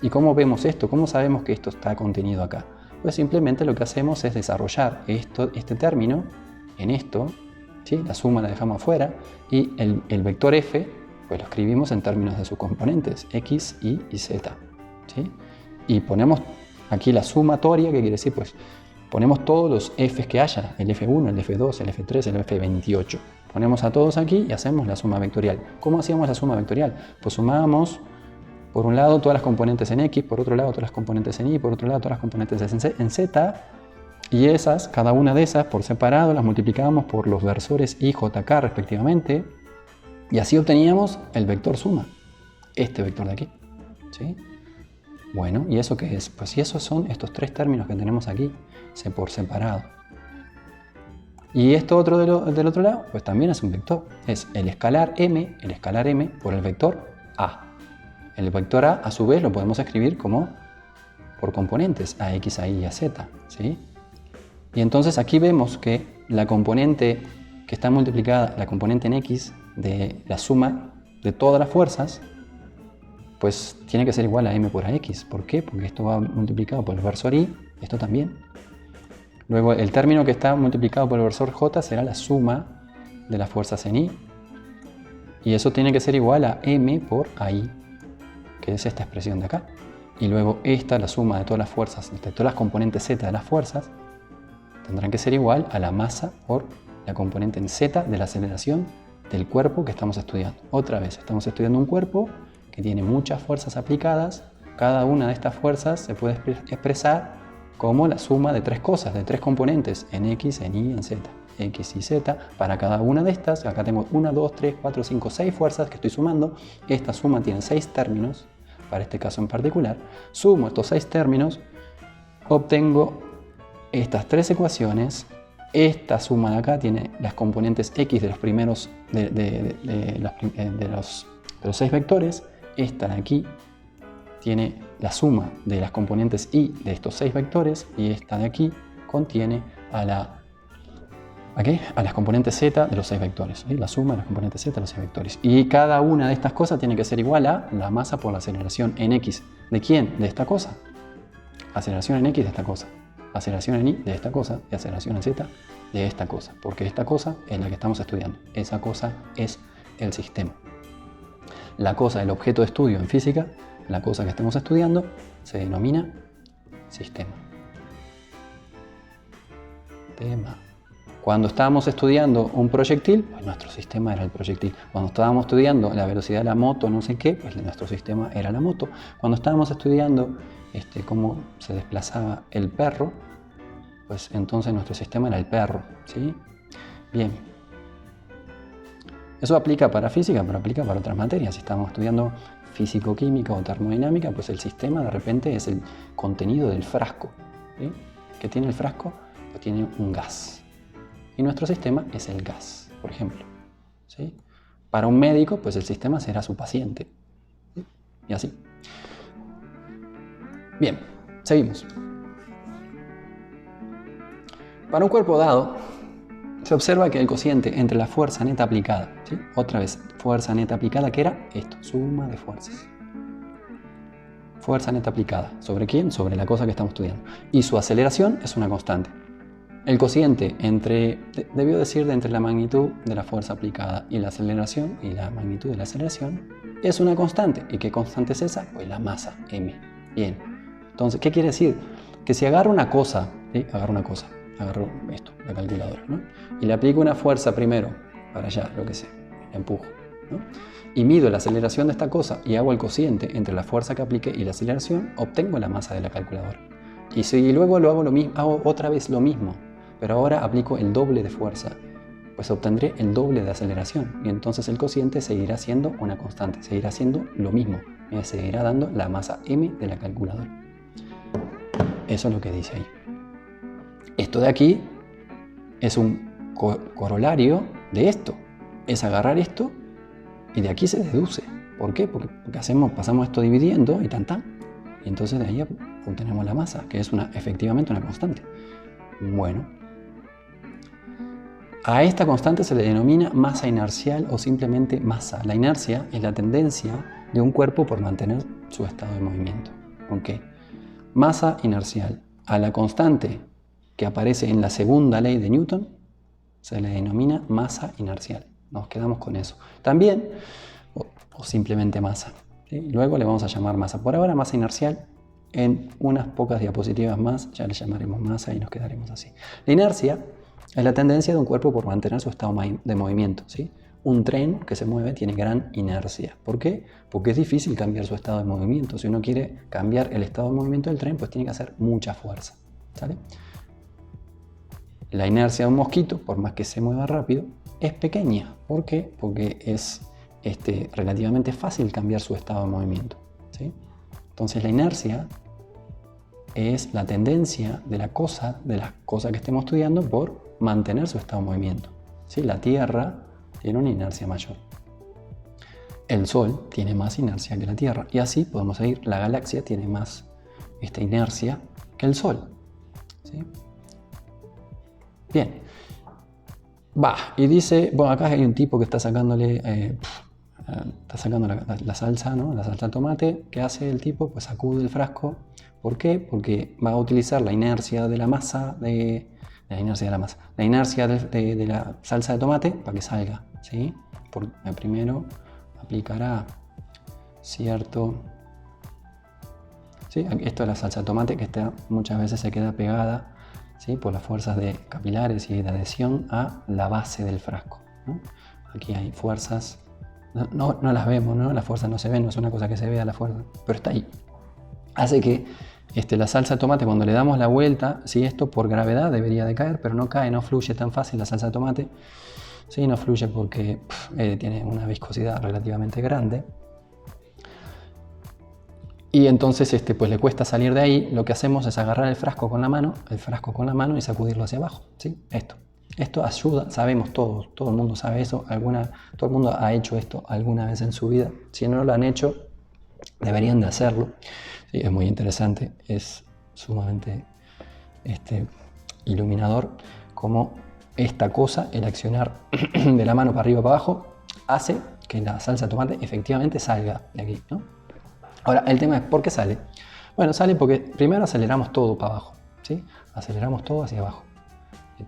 ¿Y cómo vemos esto? ¿Cómo sabemos que esto está contenido acá? Pues simplemente lo que hacemos es desarrollar este término en esto, ¿sí? La suma la dejamos afuera y el vector f pues lo escribimos en términos de sus componentes, x, y z. ¿Sí? Y ponemos aquí la sumatoria, que quiere decir, pues ponemos todos los f's que haya, el f1, el f2, el f3, el f28. Ponemos a todos aquí y hacemos la suma vectorial. ¿Cómo hacíamos la suma vectorial? Pues sumábamos, por un lado, todas las componentes en x, por otro lado, todas las componentes en y, por otro lado, todas las componentes en z, y esas, cada una de esas, por separado, las multiplicábamos por los versores y jk respectivamente, y así obteníamos el vector suma, este vector de aquí. ¿Sí? Bueno, ¿y eso qué es? Pues si esos son estos tres términos que tenemos aquí, por separado. Y esto otro del otro lado, pues también es un vector. Es el escalar m por el vector a. El vector a su vez, lo podemos escribir como por componentes, a x, a y y a z. ¿Sí? Y entonces aquí vemos que la componente que está multiplicada, la componente en x, de la suma de todas las fuerzas, pues tiene que ser igual a m por ax. ¿Por qué? Porque esto va multiplicado por el versor y, esto también. Luego el término que está multiplicado por el versor j será la suma de las fuerzas en y. Y eso tiene que ser igual a m por ai, que es esta expresión de acá. Y luego esta, la suma de todas las fuerzas, de todas las componentes z de las fuerzas, tendrán que ser igual a la masa por la componente en z de la aceleración del cuerpo que estamos estudiando. Otra vez, estamos estudiando un cuerpo que tiene muchas fuerzas aplicadas. Cada una de estas fuerzas se puede expresar como la suma de tres cosas, de tres componentes, en x, en y, en z. X y z, para cada una de estas, acá tengo 1, 2, 3, 4, 5, 6 fuerzas que estoy sumando. Esta suma tiene 6 términos, para este caso en particular. Sumo estos 6 términos, obtengo estas tres ecuaciones. Esta suma de acá tiene las componentes x de los primeros de los 6 vectores. Esta de aquí tiene la suma de las componentes y de estos 6 vectores, y esta de aquí contiene a las componentes z de los 6 vectores. ¿Sí? La suma de las componentes z de los 6 vectores. Y cada una de estas cosas tiene que ser igual a la masa por la aceleración en x. ¿De quién? De esta cosa. Aceleración en x de esta cosa. Aceleración en y de esta cosa y aceleración en z de esta cosa, porque esta cosa es la que estamos estudiando. Esa cosa es el sistema. La cosa, el objeto de estudio en física, la cosa que estemos estudiando, se denomina sistema. Cuando estábamos estudiando un proyectil, pues nuestro sistema era el proyectil. Cuando estábamos estudiando la velocidad de la moto, no sé qué, pues nuestro sistema era la moto. Cuando estábamos estudiando cómo se desplazaba el perro, pues entonces nuestro sistema era el perro. ¿Sí? Bien. Eso aplica para física, pero aplica para otras materias. Si estamos estudiando físico-química o termodinámica, pues el sistema de repente es el contenido del frasco. ¿Sí? ¿Qué tiene el frasco? Pues tiene un gas. Y nuestro sistema es el gas, por ejemplo. ¿Sí? Para un médico, pues el sistema será su paciente. ¿Sí? Y así. Bien, seguimos. Para un cuerpo dado, se observa que el cociente entre la fuerza neta aplicada, ¿sí? Otra vez, fuerza neta aplicada, que era esto, suma de fuerzas. Fuerza neta aplicada. ¿Sobre quién? Sobre la cosa que estamos estudiando. Y su aceleración es una constante. El cociente debió decir de entre la magnitud de la fuerza aplicada y la aceleración, y la magnitud de la aceleración, es una constante. ¿Y qué constante es esa? Pues la masa, m. Bien. Entonces, ¿qué quiere decir? Que si agarro una cosa, ¿sí? Agarro esto, la calculadora, ¿no? Y le aplico una fuerza primero, para allá, lo que sea, la empujo, ¿no? Y mido la aceleración de esta cosa y hago el cociente entre la fuerza que apliqué y la aceleración, obtengo la masa de la calculadora. Y si luego lo hago lo mismo, hago otra vez lo mismo, pero ahora aplico el doble de fuerza, pues obtendré el doble de aceleración y entonces el cociente seguirá siendo una constante, seguirá siendo lo mismo, me seguirá dando la masa m de la calculadora. Eso es lo que dice ahí. Esto de aquí es un corolario de esto, es agarrar esto y de aquí se deduce. ¿Por qué? Porque pasamos esto dividiendo y tan. Y entonces de ahí obtenemos la masa, que es efectivamente una constante. Bueno, a esta constante se le denomina masa inercial o simplemente masa. La inercia es la tendencia de un cuerpo por mantener su estado de movimiento. ¿Ok? Masa inercial. A la constante que aparece en la segunda ley de Newton se le denomina masa inercial. Nos quedamos con eso. También, o simplemente masa. ¿Sí? Luego le vamos a llamar masa. Por ahora masa inercial. En unas pocas diapositivas más ya le llamaremos masa y nos quedaremos así. La inercia es la tendencia de un cuerpo por mantener su estado de movimiento. ¿Sí? Un tren que se mueve tiene gran inercia. ¿Por qué? Porque es difícil cambiar su estado de movimiento. Si uno quiere cambiar el estado de movimiento del tren, pues tiene que hacer mucha fuerza. ¿Sale? La inercia de un mosquito, por más que se mueva rápido, es pequeña. ¿Por qué? Porque es relativamente fácil cambiar su estado de movimiento. ¿Sí? Entonces la inercia es la tendencia de la cosa que estemos estudiando por mantener su estado de movimiento. ¿Sí? La Tierra tiene una inercia mayor. El Sol tiene más inercia que la Tierra. Y así podemos seguir. La galaxia tiene más inercia que el Sol. ¿Sí? Bien. Y dice, bueno, acá hay un tipo que está sacándole... está sacando la salsa, ¿no? La salsa de tomate. ¿Qué hace el tipo? Pues sacude el frasco. ¿Por qué? Porque va a utilizar la inercia de la masa, la inercia de la salsa de tomate para que salga, ¿sí? Primero aplicará cierto... ¿Sí? Esto es la salsa de tomate que muchas veces se queda pegada, ¿sí? Por las fuerzas capilares y de adhesión a la base del frasco, ¿no? Aquí hay fuerzas... No las vemos, ¿no? Las fuerzas no se ven, no es una cosa que se vea la fuerza, pero está ahí. Hace que la salsa de tomate, cuando le damos la vuelta, ¿sí? Esto por gravedad debería de caer, pero no cae, no fluye tan fácil la salsa de tomate. Sí, no fluye porque tiene una viscosidad relativamente grande. Y entonces pues le cuesta salir de ahí. Lo que hacemos es agarrar el frasco con la mano y sacudirlo hacia abajo, ¿sí? Esto ayuda, sabemos todos, todo el mundo sabe eso, todo el mundo ha hecho esto alguna vez en su vida. Si no lo han hecho, deberían de hacerlo. Sí, es muy interesante, es sumamente iluminador cómo esta cosa, el accionar de la mano para arriba o para abajo, hace que la salsa de tomate efectivamente salga de aquí, ¿no? Ahora, el tema es ¿por qué sale? Bueno, sale porque primero aceleramos todo para abajo, ¿sí? Aceleramos todo hacia abajo.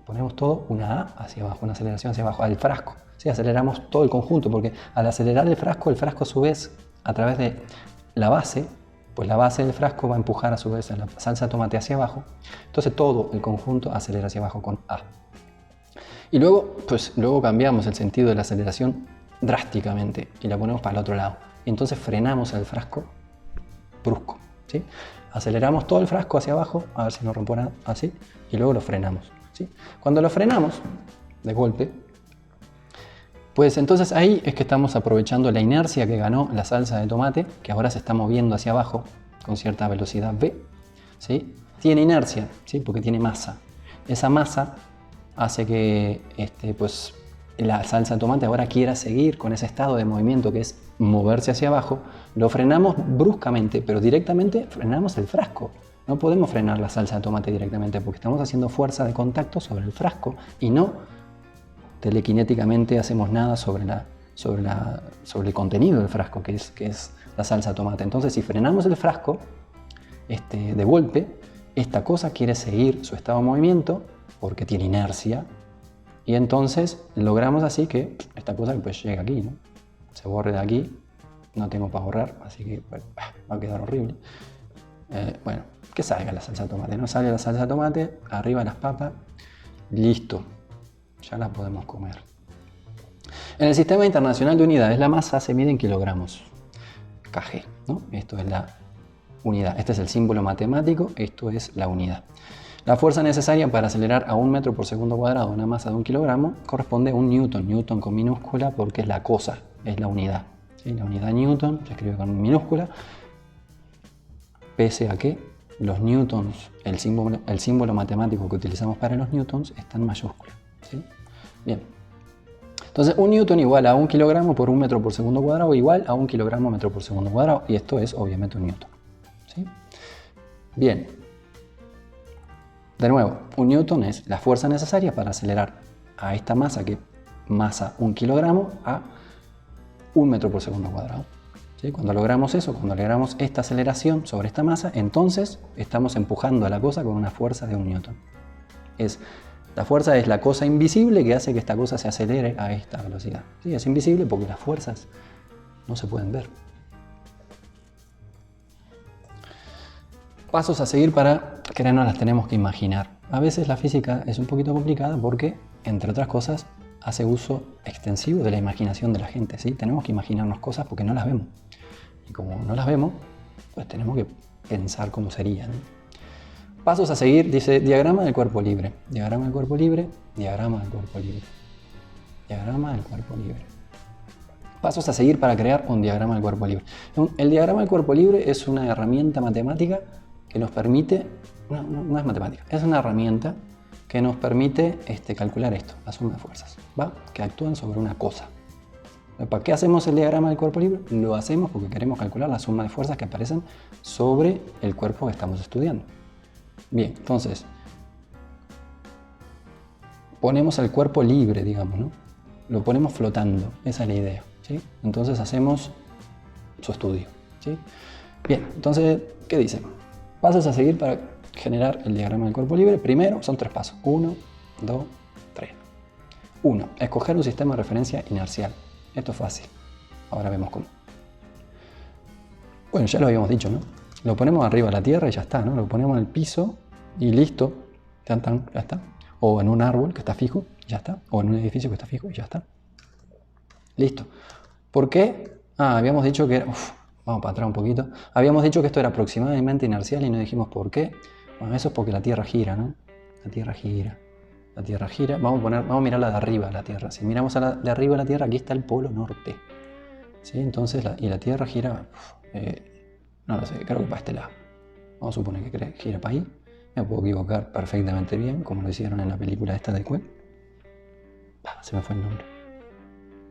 Ponemos todo una A hacia abajo, una aceleración hacia abajo, al frasco. ¿Sí? Aceleramos todo el conjunto, porque al acelerar el frasco a su vez, a través de la base, pues la base del frasco va a empujar a su vez a la salsa de tomate hacia abajo. Entonces todo el conjunto acelera hacia abajo con A. Y luego cambiamos el sentido de la aceleración drásticamente y la ponemos para el otro lado. Y entonces frenamos el frasco brusco, ¿sí? Aceleramos todo el frasco hacia abajo, a ver si no rompo nada, así, y luego lo frenamos, ¿sí? Cuando lo frenamos de golpe, pues entonces ahí es que estamos aprovechando la inercia que ganó la salsa de tomate, que ahora se está moviendo hacia abajo con cierta velocidad v, ¿sí? Tiene inercia, ¿sí? Porque tiene masa. Esa masa hace que pues, la salsa de tomate ahora quiera seguir con ese estado de movimiento que es moverse hacia abajo. Lo frenamos bruscamente, pero directamente frenamos el frasco. No podemos frenar la salsa de tomate directamente porque estamos haciendo fuerza de contacto sobre el frasco y no telequinéticamente hacemos nada sobre el contenido del frasco, que es la salsa de tomate. Entonces, si frenamos el frasco de golpe, esta cosa quiere seguir su estado de movimiento porque tiene inercia y entonces logramos así que esta cosa pues llegue aquí, ¿no? Se borre de aquí, no tengo para borrar, así que bueno, va a quedar horrible. Bueno, que salga la salsa de tomate, ¿no? Sale la salsa de tomate, arriba las papas, listo. Ya la podemos comer. En el Sistema Internacional de Unidades, la masa se mide en kilogramos kg, ¿no? Esto es unidad. Este es el símbolo matemático, esto es la unidad. La fuerza necesaria para acelerar a 1 metro por segundo cuadrado una masa de 1 kilogramo corresponde a un newton. Newton con minúscula porque es la cosa, es la unidad. ¿Sí? La unidad newton se escribe con minúscula, pese a que los newtons, el símbolo matemático que utilizamos para los newtons está en mayúscula. ¿Sí? Bien. Entonces, un newton igual a 1 kilogramo por 1 metro por segundo cuadrado igual a 1 kilogramo metro por segundo cuadrado. Y esto es obviamente un newton. ¿Sí? Bien. De nuevo, un newton es la fuerza necesaria para acelerar a esta masa, que masa 1 kilogramo, a 1 metro por segundo cuadrado. ¿Sí? Cuando logramos eso, cuando logramos esta aceleración sobre esta masa, entonces estamos empujando a la cosa con una fuerza de 1 newton. La fuerza es la cosa invisible que hace que esta cosa se acelere a esta velocidad. ¿Sí? Es invisible porque las fuerzas no se pueden ver. Pasos a seguir para que no las tenemos que imaginar. A veces la física es un poquito complicada porque, entre otras cosas, hace uso extensivo de la imaginación de la gente. ¿Sí? Tenemos que imaginarnos cosas porque no las vemos. Y como no las vemos, pues tenemos que pensar cómo serían. Pasos a seguir, dice diagrama del cuerpo libre. Diagrama del cuerpo libre, diagrama del cuerpo libre. Diagrama del cuerpo libre. Pasos a seguir para crear un diagrama del cuerpo libre. El diagrama del cuerpo libre es una herramienta matemática que nos permite, no es matemática, es una herramienta que nos permite calcular esto, la suma de fuerzas, ¿va? Que actúan sobre una cosa. ¿Para qué hacemos el diagrama del cuerpo libre? Lo hacemos porque queremos calcular la suma de fuerzas que aparecen sobre el cuerpo que estamos estudiando. Bien, entonces, ponemos el cuerpo libre, digamos, ¿no? Lo ponemos flotando, esa es la idea, ¿sí? Entonces hacemos su estudio, ¿sí? Bien, entonces, ¿qué dice? Pasos a seguir para generar el diagrama del cuerpo libre. Primero, son 3 pasos. 1, 2, 3. 1. Escoger un sistema de referencia inercial. Esto es fácil. Ahora vemos cómo. Bueno, ya lo habíamos dicho, ¿no? Lo ponemos arriba de la tierra y ya está, ¿no? Lo ponemos en el piso y listo. Ya está. O en un árbol que está fijo, ya está. O en un edificio que está fijo y ya está. Listo. ¿Por qué? Habíamos dicho que era... vamos para atrás un poquito. Habíamos dicho que esto era aproximadamente inercial y no dijimos por qué. Bueno, eso es porque la Tierra gira, ¿no? La Tierra gira. La Tierra gira. Vamos a mirarla de arriba, la Tierra. Si miramos de arriba la Tierra, aquí está el polo norte. ¿Sí? Entonces, la Tierra gira... no lo sé, creo que para este lado. Vamos a suponer que gira para ahí. Me puedo equivocar perfectamente bien, como lo hicieron en la película esta de Quake. Se me fue el nombre.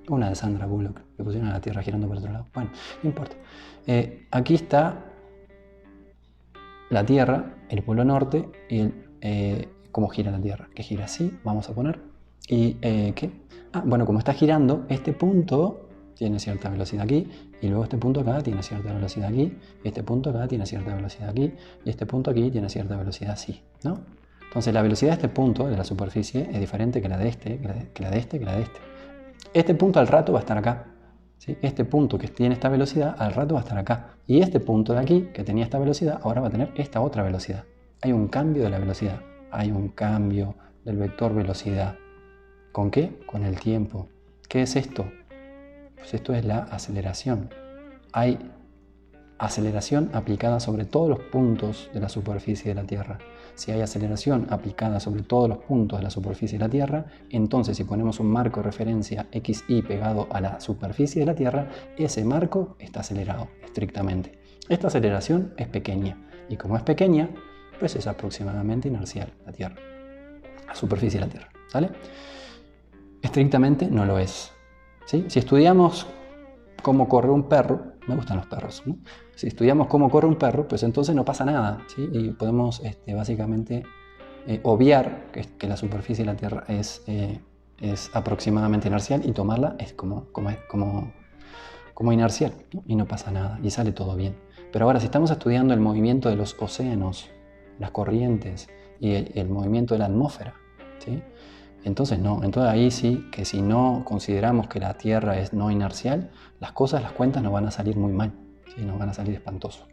Una de Sandra Bullock, que pusieron a la Tierra girando por el otro lado. Bueno, no importa. Aquí está la Tierra, el polo norte, y cómo gira la Tierra. Que gira así, vamos a poner. ¿Y qué? Bueno, como está girando, este punto tiene cierta velocidad aquí, y luego este punto acá tiene cierta velocidad aquí, y este punto acá tiene cierta velocidad aquí, y este punto aquí tiene cierta velocidad así, ¿no? Entonces la velocidad de este punto, de la superficie, es diferente que la de este, que la de este, que la de este. Este punto al rato va a estar acá. ¿Sí? Este punto que tiene esta velocidad al rato va a estar acá. Y este punto de aquí, que tenía esta velocidad, ahora va a tener esta otra velocidad. Hay un cambio de la velocidad. Hay un cambio del vector velocidad. ¿Con qué? Con el tiempo. ¿Qué es esto? Pues esto es la aceleración. Hay aceleración aplicada sobre todos los puntos de la superficie de la Tierra. Si hay aceleración aplicada sobre todos los puntos de la superficie de la Tierra, entonces si ponemos un marco de referencia XY pegado a la superficie de la Tierra, ese marco está acelerado estrictamente. Esta aceleración es pequeña, y como es pequeña, pues es aproximadamente inercial la Tierra, la superficie de la Tierra, ¿sale? Estrictamente no lo es, ¿sí? Si estudiamos cómo corre un perro, me gustan los perros, ¿no? Si estudiamos cómo corre un perro, pues entonces no pasa nada, ¿sí? Y podemos básicamente obviar que la superficie de la Tierra es aproximadamente inercial y tomarla es como inercial, ¿no? Y no pasa nada y sale todo bien. Pero ahora, si estamos estudiando el movimiento de los océanos, las corrientes y el movimiento de la atmósfera, ¿sí? Entonces no, entonces ahí sí que si no consideramos que la Tierra es no inercial, las cuentas nos van a salir muy mal, ¿sí? Nos van a salir espantosos.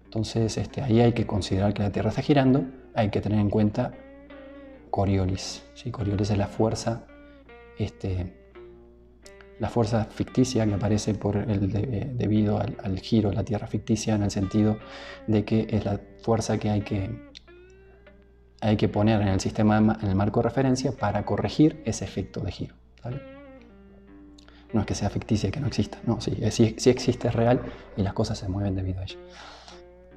Entonces ahí hay que considerar que la Tierra está girando, hay que tener en cuenta Coriolis, ¿sí? Coriolis es la fuerza la fuerza ficticia que aparece debido al giro de la Tierra ficticia, en el sentido de que es la fuerza que hay que poner en el sistema, en el marco de referencia, para corregir ese efecto de giro, ¿vale? No es que sea ficticia y que no exista, no, sí existe, es real y las cosas se mueven debido a ello.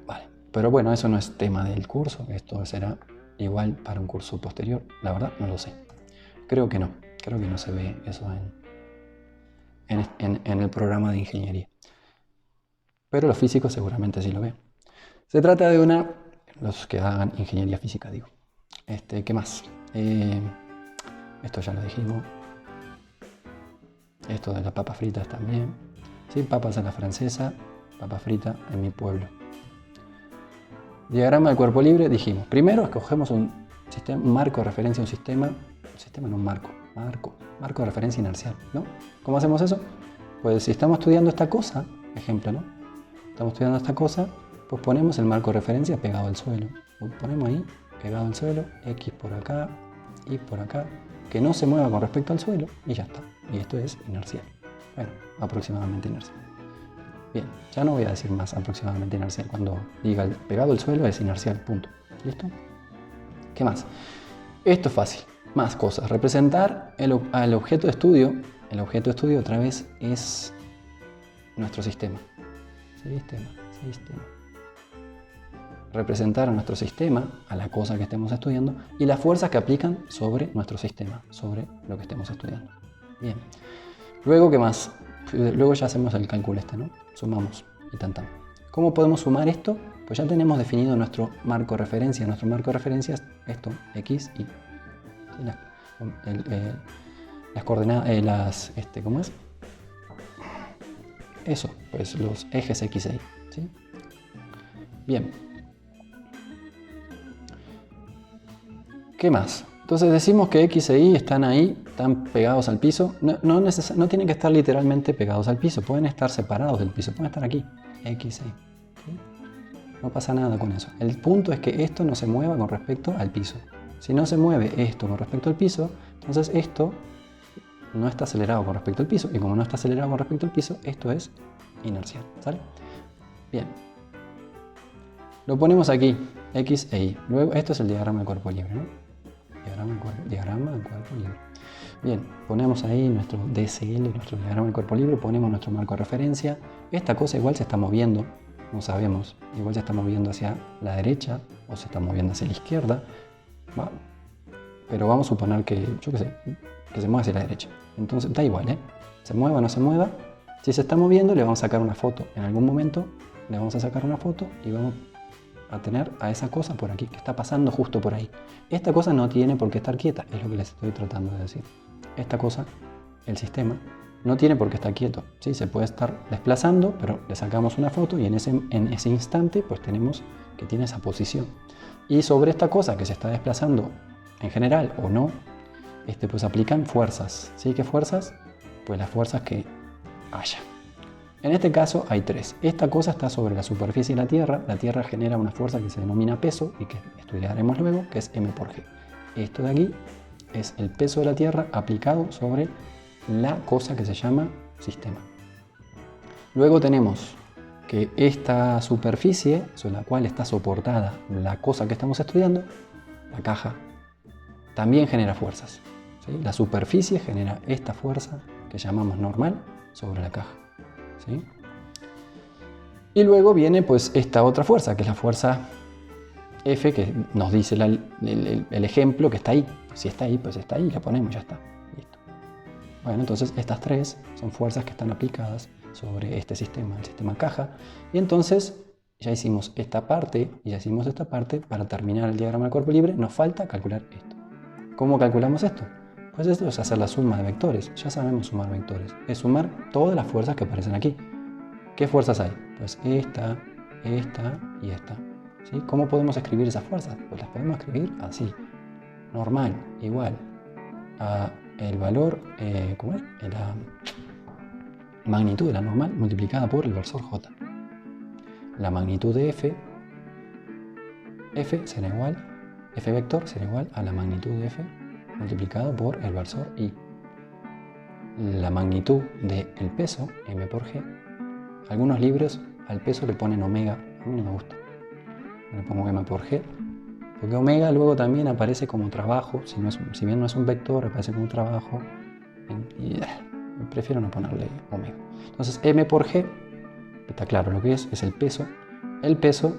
Vale, pero bueno, eso no es tema del curso, esto será igual para un curso posterior, la verdad no lo sé. Creo que no se ve eso en el programa de ingeniería. Pero los físicos seguramente sí lo ven. Se trata de los que hagan ingeniería física, digo. ¿Qué más? Esto ya lo dijimos. Esto de las papas fritas también. Sí, papas a la francesa, papa frita en mi pueblo. Diagrama del cuerpo libre, dijimos. Primero escogemos un marco de referencia, marco de referencia inercial, ¿no? ¿Cómo hacemos eso? Pues si estamos estudiando esta cosa, ejemplo, ¿no? Estamos estudiando esta cosa, pues ponemos el marco de referencia pegado al suelo. Lo ponemos ahí, pegado al suelo, X por acá, Y por acá, que no se mueva con respecto al suelo y ya está. Y esto es inercial. Bueno, aproximadamente inercial. Bien, ya no voy a decir más aproximadamente inercial. Cuando diga el pegado al suelo es inercial, punto. ¿Listo? ¿Qué más? Esto es fácil. Más cosas. Representar al objeto de estudio. El objeto de estudio otra vez es nuestro sistema. Sistema. Representar a nuestro sistema, a la cosa que estemos estudiando, y las fuerzas que aplican sobre nuestro sistema, sobre lo que estemos estudiando. Bien. Luego, ¿qué más? Luego ya hacemos el cálculo ¿no? Sumamos y tan. ¿Cómo podemos sumar esto? Pues ya tenemos definido nuestro marco de referencia. Nuestro marco de referencia es esto, X, Y. Las coordenadas, ¿cómo es? Eso, pues los ejes X e Y. ¿Sí? Bien. ¿Qué más? Entonces decimos que X e Y están ahí, están pegados al piso. No tienen que estar literalmente pegados al piso, pueden estar separados del piso, pueden estar aquí, X e Y. ¿Sí? No pasa nada con eso. El punto es que esto no se mueva con respecto al piso. Si no se mueve esto con respecto al piso, entonces esto no está acelerado con respecto al piso. Y como no está acelerado con respecto al piso, esto es inercial. ¿Sale? Bien. Lo ponemos aquí, X e Y. Luego, esto es el diagrama del cuerpo libre, ¿no? Diagrama del cuerpo libre. Bien, ponemos ahí nuestro DSL, nuestro diagrama del cuerpo libre, ponemos nuestro marco de referencia. Esta cosa igual se está moviendo, no sabemos, igual se está moviendo hacia la derecha o se está moviendo hacia la izquierda. ¿Va? Pero vamos a suponer que, yo qué sé, que se mueve hacia la derecha. Entonces, da igual, ¿eh? Se mueva o no se mueva. Si se está moviendo, le vamos a sacar una foto. En algún momento le vamos a sacar una foto y vamos a tener a esa cosa por aquí, que está pasando justo por ahí. Esta cosa no tiene por qué estar quieta, es lo que les estoy tratando de decir. Esta cosa, el sistema, no tiene por qué estar quieto. ¿Sí? Se puede estar desplazando, pero le sacamos una foto y en ese instante pues tenemos que tiene esa posición. Y sobre esta cosa que se está desplazando en general o no, pues aplican fuerzas. ¿Sí? ¿Qué fuerzas? Pues las fuerzas que haya. En este caso hay tres. Esta cosa está sobre la superficie de la Tierra. La Tierra genera una fuerza que se denomina peso y que estudiaremos luego, que es M por G. Esto de aquí es el peso de la Tierra aplicado sobre la cosa que se llama sistema. Luego tenemos que esta superficie sobre la cual está soportada la cosa que estamos estudiando, la caja, también genera fuerzas. ¿Sí? La superficie genera esta fuerza que llamamos normal sobre la caja. ¿Sí? Y luego viene pues esta otra fuerza, que es la fuerza F, que nos dice el ejemplo que está ahí. Si está ahí, pues está ahí, la ponemos, ya está. Listo. Bueno, entonces estas tres son fuerzas que están aplicadas sobre este sistema, el sistema caja. Y entonces ya hicimos esta parte y ya hicimos esta parte. Para terminar el diagrama del cuerpo libre nos falta calcular esto. ¿Cómo calculamos esto? Pues esto es hacer la suma de vectores. Ya sabemos sumar vectores. Es sumar todas las fuerzas que aparecen aquí. ¿Qué fuerzas hay? Pues esta y esta. ¿Sí? ¿Cómo podemos escribir esas fuerzas? Pues las podemos escribir así. Normal igual a el valor, ¿cómo es? La magnitud de la normal multiplicada por el versor J. La magnitud de F será igual, F vector será igual a la magnitud de F multiplicado por el versor Y. la magnitud del peso, m por g. Algunos libros al peso le ponen omega, a mí no me gusta. Le pongo m por g, porque omega luego también aparece como trabajo, si bien no es un vector, aparece como trabajo, y prefiero no ponerle omega. Entonces m por g, está claro lo que es el peso. El peso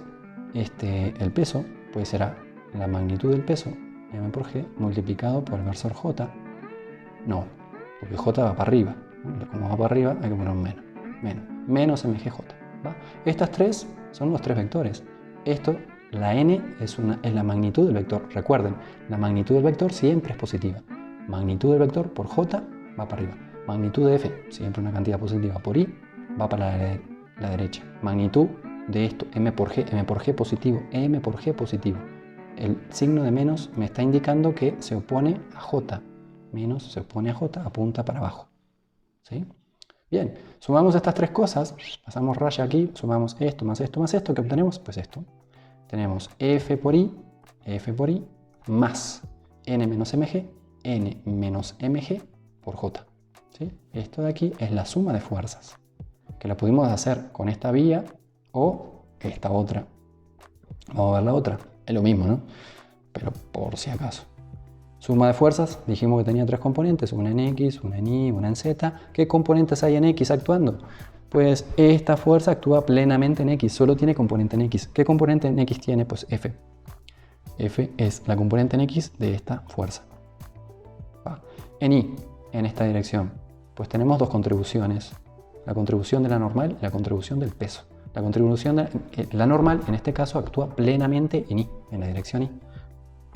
pues será la magnitud del peso, m por g, multiplicado por el versor j. No, porque j va para arriba. Como va para arriba hay que poner un menos mgj. ¿Va? Estas tres son los tres vectores. La n es la magnitud del vector. Recuerden, la magnitud del vector siempre es positiva. Magnitud del vector por j va para arriba. Magnitud de f, siempre una cantidad positiva, por i va para la derecha. Magnitud de esto, m por g positivo, m por g positivo. El signo de menos me está indicando que se opone a j. Menos se opone a j, apunta para abajo. ¿Sí? Bien, sumamos estas tres cosas, pasamos raya aquí, sumamos esto más esto más esto, ¿qué obtenemos? Pues esto. Tenemos f por i más n menos mg por j. ¿Sí? Esto de aquí es la suma de fuerzas, que la pudimos hacer con esta vía o esta otra. Vamos a ver la otra, es lo mismo, ¿no? Pero por si acaso. Suma de fuerzas, dijimos que tenía tres componentes, una en X, una en Y, una en Z. ¿Qué componentes hay en X actuando? Pues esta fuerza actúa plenamente en X, solo tiene componente en X. ¿Qué componente en X tiene? Pues F. F es la componente en X de esta fuerza. En Y, en esta dirección, pues tenemos dos contribuciones. La contribución de la normal y la contribución del peso. La contribución de la normal, en este caso, actúa plenamente en Y, en la dirección Y.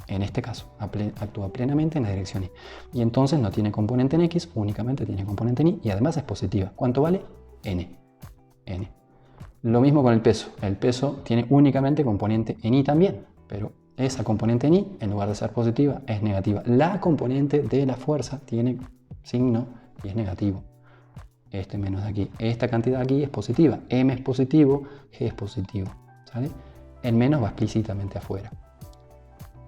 En este caso, actúa plenamente en la dirección Y. Y entonces no tiene componente en X, únicamente tiene componente en Y y además es positiva. ¿Cuánto vale? N. Lo mismo con el peso. El peso tiene únicamente componente en Y también, pero esa componente en Y, en lugar de ser positiva, es negativa. La componente de la fuerza tiene signo y es negativo. Este menos de aquí. Esta cantidad aquí es positiva. M es positivo, G es positivo. ¿Sale? El menos va explícitamente afuera.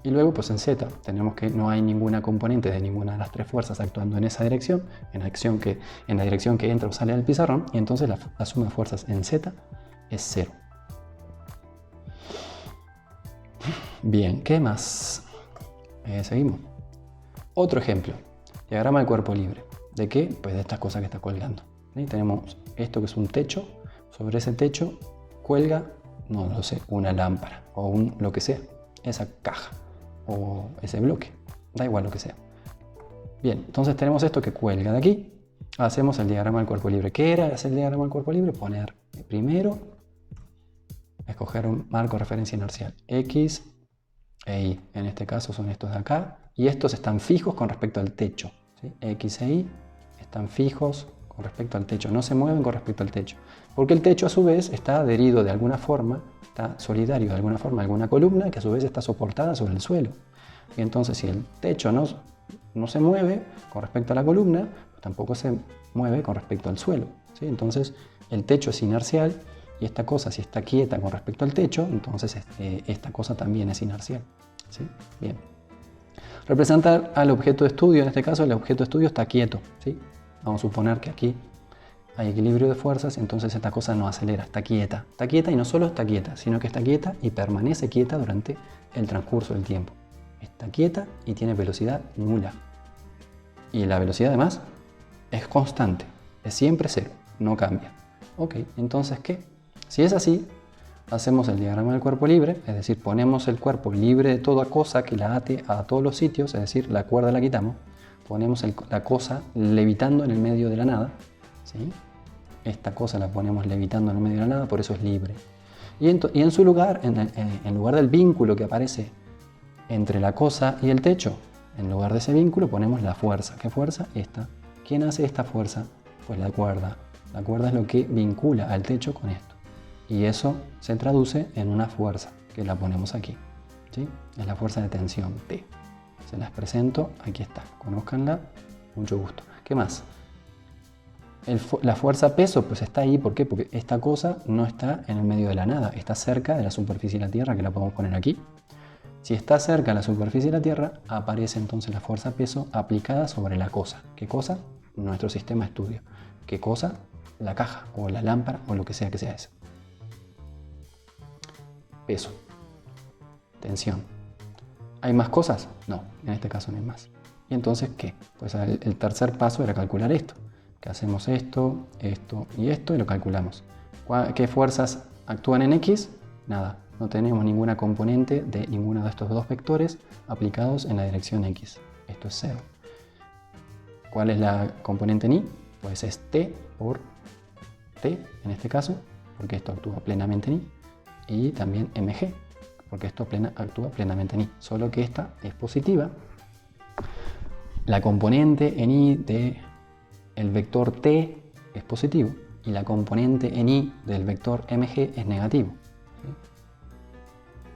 Y luego, pues en Z, tenemos que no hay ninguna componente de ninguna de las tres fuerzas actuando en esa dirección, en la dirección que entra o sale del pizarrón, y entonces la suma de fuerzas en Z es 0. Bien, ¿qué más? Seguimos. Otro ejemplo, diagrama del cuerpo libre. ¿De qué? Pues de estas cosas que está colgando. ¿Sí? Tenemos esto que es un techo, sobre ese techo cuelga, no lo sé, una lámpara o lo que sea, esa caja o ese bloque, da igual lo que sea. Bien, entonces tenemos esto que cuelga de aquí. Hacemos el diagrama del cuerpo libre. ¿Qué era hacer el diagrama del cuerpo libre? Poner primero, escoger un marco de referencia inercial X e Y. En este caso son estos de acá. Y estos están fijos con respecto al techo. ¿Sí? X e Y están fijos con respecto al techo. No se mueven con respecto al techo. Porque el techo a su vez está adherido de alguna forma, está solidario de alguna forma a alguna columna que a su vez está soportada sobre el suelo. Y entonces si el techo no se mueve con respecto a la columna, pues tampoco se mueve con respecto al suelo. ¿Sí? Entonces el techo es inercial y esta cosa, si está quieta con respecto al techo, entonces esta cosa también es inercial. ¿Sí? Bien. Representar al objeto de estudio, en este caso el objeto de estudio está quieto. ¿Sí? Vamos a suponer que aquí hay equilibrio de fuerzas, entonces esta cosa no acelera, está quieta. Está quieta y no solo está quieta, sino que está quieta y permanece quieta durante el transcurso del tiempo. Está quieta y tiene velocidad nula. Y la velocidad además es constante, es siempre cero, no cambia. Ok, entonces ¿qué? Si es así, hacemos el diagrama del cuerpo libre, es decir, ponemos el cuerpo libre de toda cosa que la ate a todos los sitios, es decir, la cuerda la quitamos, ponemos la cosa levitando en el medio de la nada. ¿Sí? Esta cosa la ponemos levitando en el medio de la nada, por eso es libre. Y en su lugar, en lugar del vínculo que aparece entre la cosa y el techo, en lugar de ese vínculo ponemos la fuerza. ¿Qué fuerza? Esta. ¿Quién hace esta fuerza? Pues la cuerda. La cuerda es lo que vincula al techo con esto. Y eso se traduce en una fuerza, que la ponemos aquí. ¿Sí? Es la fuerza de tensión T. Se las presento, aquí está. Conózcanla, mucho gusto. ¿Qué más? La fuerza peso pues está ahí, ¿por qué? Porque esta cosa no está en el medio de la nada, está cerca de la superficie de la Tierra, que la podemos poner aquí. Si está cerca de la superficie de la Tierra, aparece entonces la fuerza peso aplicada sobre la cosa. ¿Qué cosa? nuestro sistema de estudio. ¿Qué cosa? La caja o la lámpara o lo que sea eso. Peso. Tensión. ¿Hay más cosas? No, en este caso no hay más. ¿Y entonces qué? Pues el tercer paso era calcular esto. Que hacemos esto, esto y esto y lo calculamos. ¿Qué fuerzas actúan en X? Nada, no tenemos ninguna componente de ninguno de estos dos vectores aplicados en la dirección X. Esto es 0. ¿Cuál es la componente en Y? Pues es T por T, en este caso, porque esto actúa plenamente en Y. Y también mg, porque esto actúa plenamente en Y. Solo que esta es positiva. La componente en Y del vector T es positivo y la componente en Y del vector mg es negativo. ¿Sí?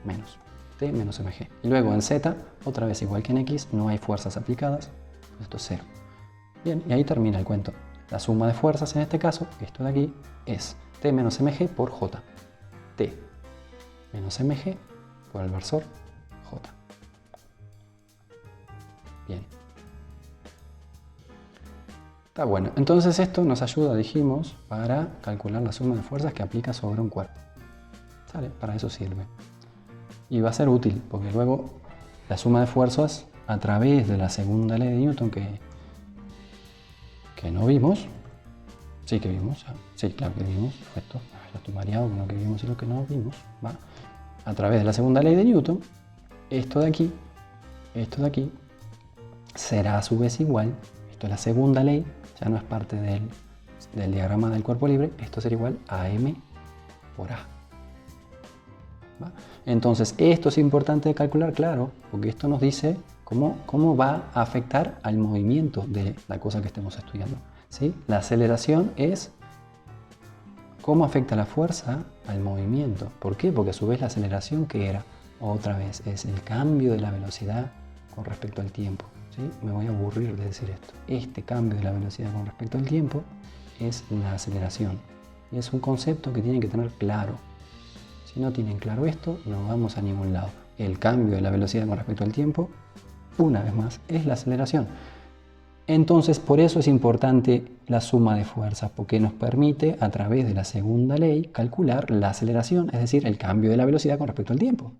Menos T menos mg. Y luego en Z, otra vez igual que en X, no hay fuerzas aplicadas. Pues esto es 0. Bien, y ahí termina el cuento. La suma de fuerzas en este caso, esto de aquí, es T menos mg por J. T menos mg por el versor J. Bien. Está bueno. Entonces esto nos ayuda, dijimos, para calcular la suma de fuerzas que aplica sobre un cuerpo. ¿Sale? Para eso sirve. Y va a ser útil, porque luego la suma de fuerzas a través de la segunda ley de Newton que no vimos. Sí que vimos. Sí, claro que vimos. Perfecto. Ya estoy mareado con lo que vimos y lo que no vimos. ¿Va? A través de la segunda ley de Newton, esto de aquí, será a su vez igual. Esto es la segunda ley, ya no es parte del diagrama del cuerpo libre. Esto será igual a m por a. ¿Va? Entonces, esto es importante de calcular, claro, porque esto nos dice cómo va a afectar al movimiento de la cosa que estemos estudiando. ¿Sí? La aceleración es cómo afecta la fuerza al movimiento. ¿Por qué? Porque a su vez la aceleración, ¿qué era? Otra vez, es el cambio de la velocidad con respecto al tiempo. ¿Sí? Me voy a aburrir de decir esto. Este cambio de la velocidad con respecto al tiempo es la aceleración. Y es un concepto que tienen que tener claro. Si no tienen claro esto, no vamos a ningún lado. El cambio de la velocidad con respecto al tiempo, una vez más, es la aceleración. Entonces, por eso es importante la suma de fuerzas, porque nos permite, a través de la segunda ley, calcular la aceleración, es decir, el cambio de la velocidad con respecto al tiempo.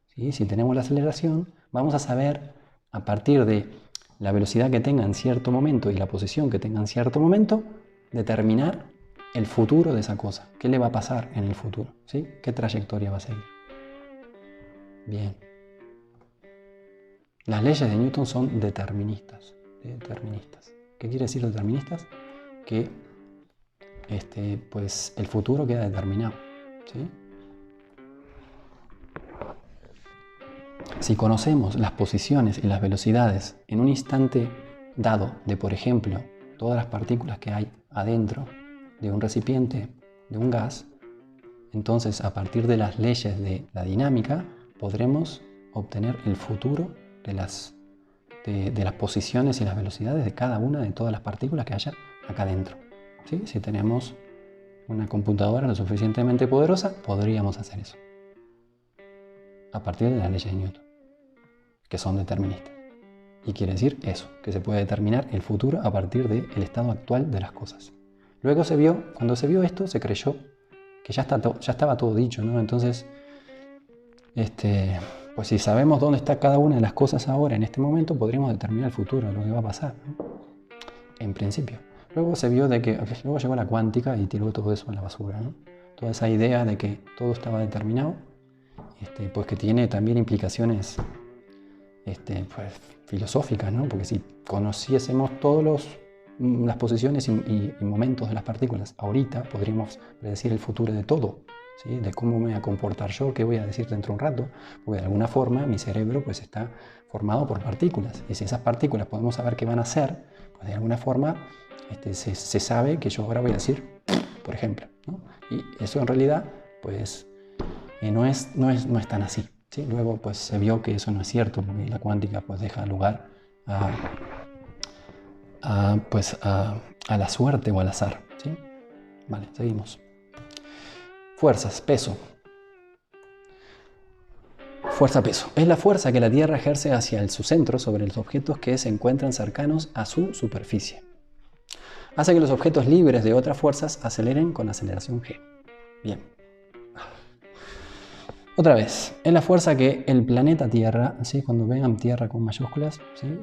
¿Sí? Si tenemos la aceleración, vamos a saber, a partir de la velocidad que tenga en cierto momento y la posición que tenga en cierto momento, determinar el futuro de esa cosa. ¿Qué le va a pasar en el futuro? ¿Sí? ¿Qué trayectoria va a seguir? Bien. Las leyes de Newton son deterministas. ¿Qué quiere decir deterministas? Que pues el futuro queda determinado. ¿Sí? Si conocemos las posiciones y las velocidades en un instante dado de, por ejemplo, todas las partículas que hay adentro de un recipiente, de un gas, entonces a partir de las leyes de la dinámica podremos obtener el futuro de las posiciones y las velocidades de cada una de todas las partículas que haya acá adentro. ¿Sí? Si tenemos una computadora lo suficientemente poderosa, podríamos hacer eso. A partir de las leyes de Newton, que son deterministas. Y quiere decir eso, que se puede determinar el futuro a partir del estado actual de las cosas. Luego cuando se vio esto, se creyó que ya estaba todo dicho, ¿no? Entonces, pues si sabemos dónde está cada una de las cosas ahora, en este momento, podríamos determinar el futuro, lo que va a pasar, ¿no? En principio. Luego se vio luego llegó la cuántica y tiró todo eso a la basura, ¿no? Toda esa idea de que todo estaba determinado, pues que tiene también implicaciones pues, filosóficas, ¿no? Porque si conociésemos todas las posiciones y momentos de las partículas ahorita, podríamos predecir el futuro de todo, ¿sí? De cómo me voy a comportar yo, qué voy a decir dentro de un rato, porque de alguna forma mi cerebro pues, está formado por partículas, y si esas partículas podemos saber qué van a hacer, pues de alguna forma se sabe que yo ahora voy a decir, por ejemplo, ¿no? Y eso en realidad pues no es tan así, ¿sí? Luego pues se vio que eso no es cierto, porque la cuántica pues deja lugar a la suerte o al azar, ¿sí? Vale, seguimos. Fuerzas, peso. Fuerza-peso. Es la fuerza que la Tierra ejerce hacia su centro sobre los objetos que se encuentran cercanos a su superficie. Hace que los objetos libres de otras fuerzas aceleren con aceleración g. Bien. Otra vez, es la fuerza que el planeta Tierra, ¿sí? Cuando vean Tierra con mayúsculas, ¿sí?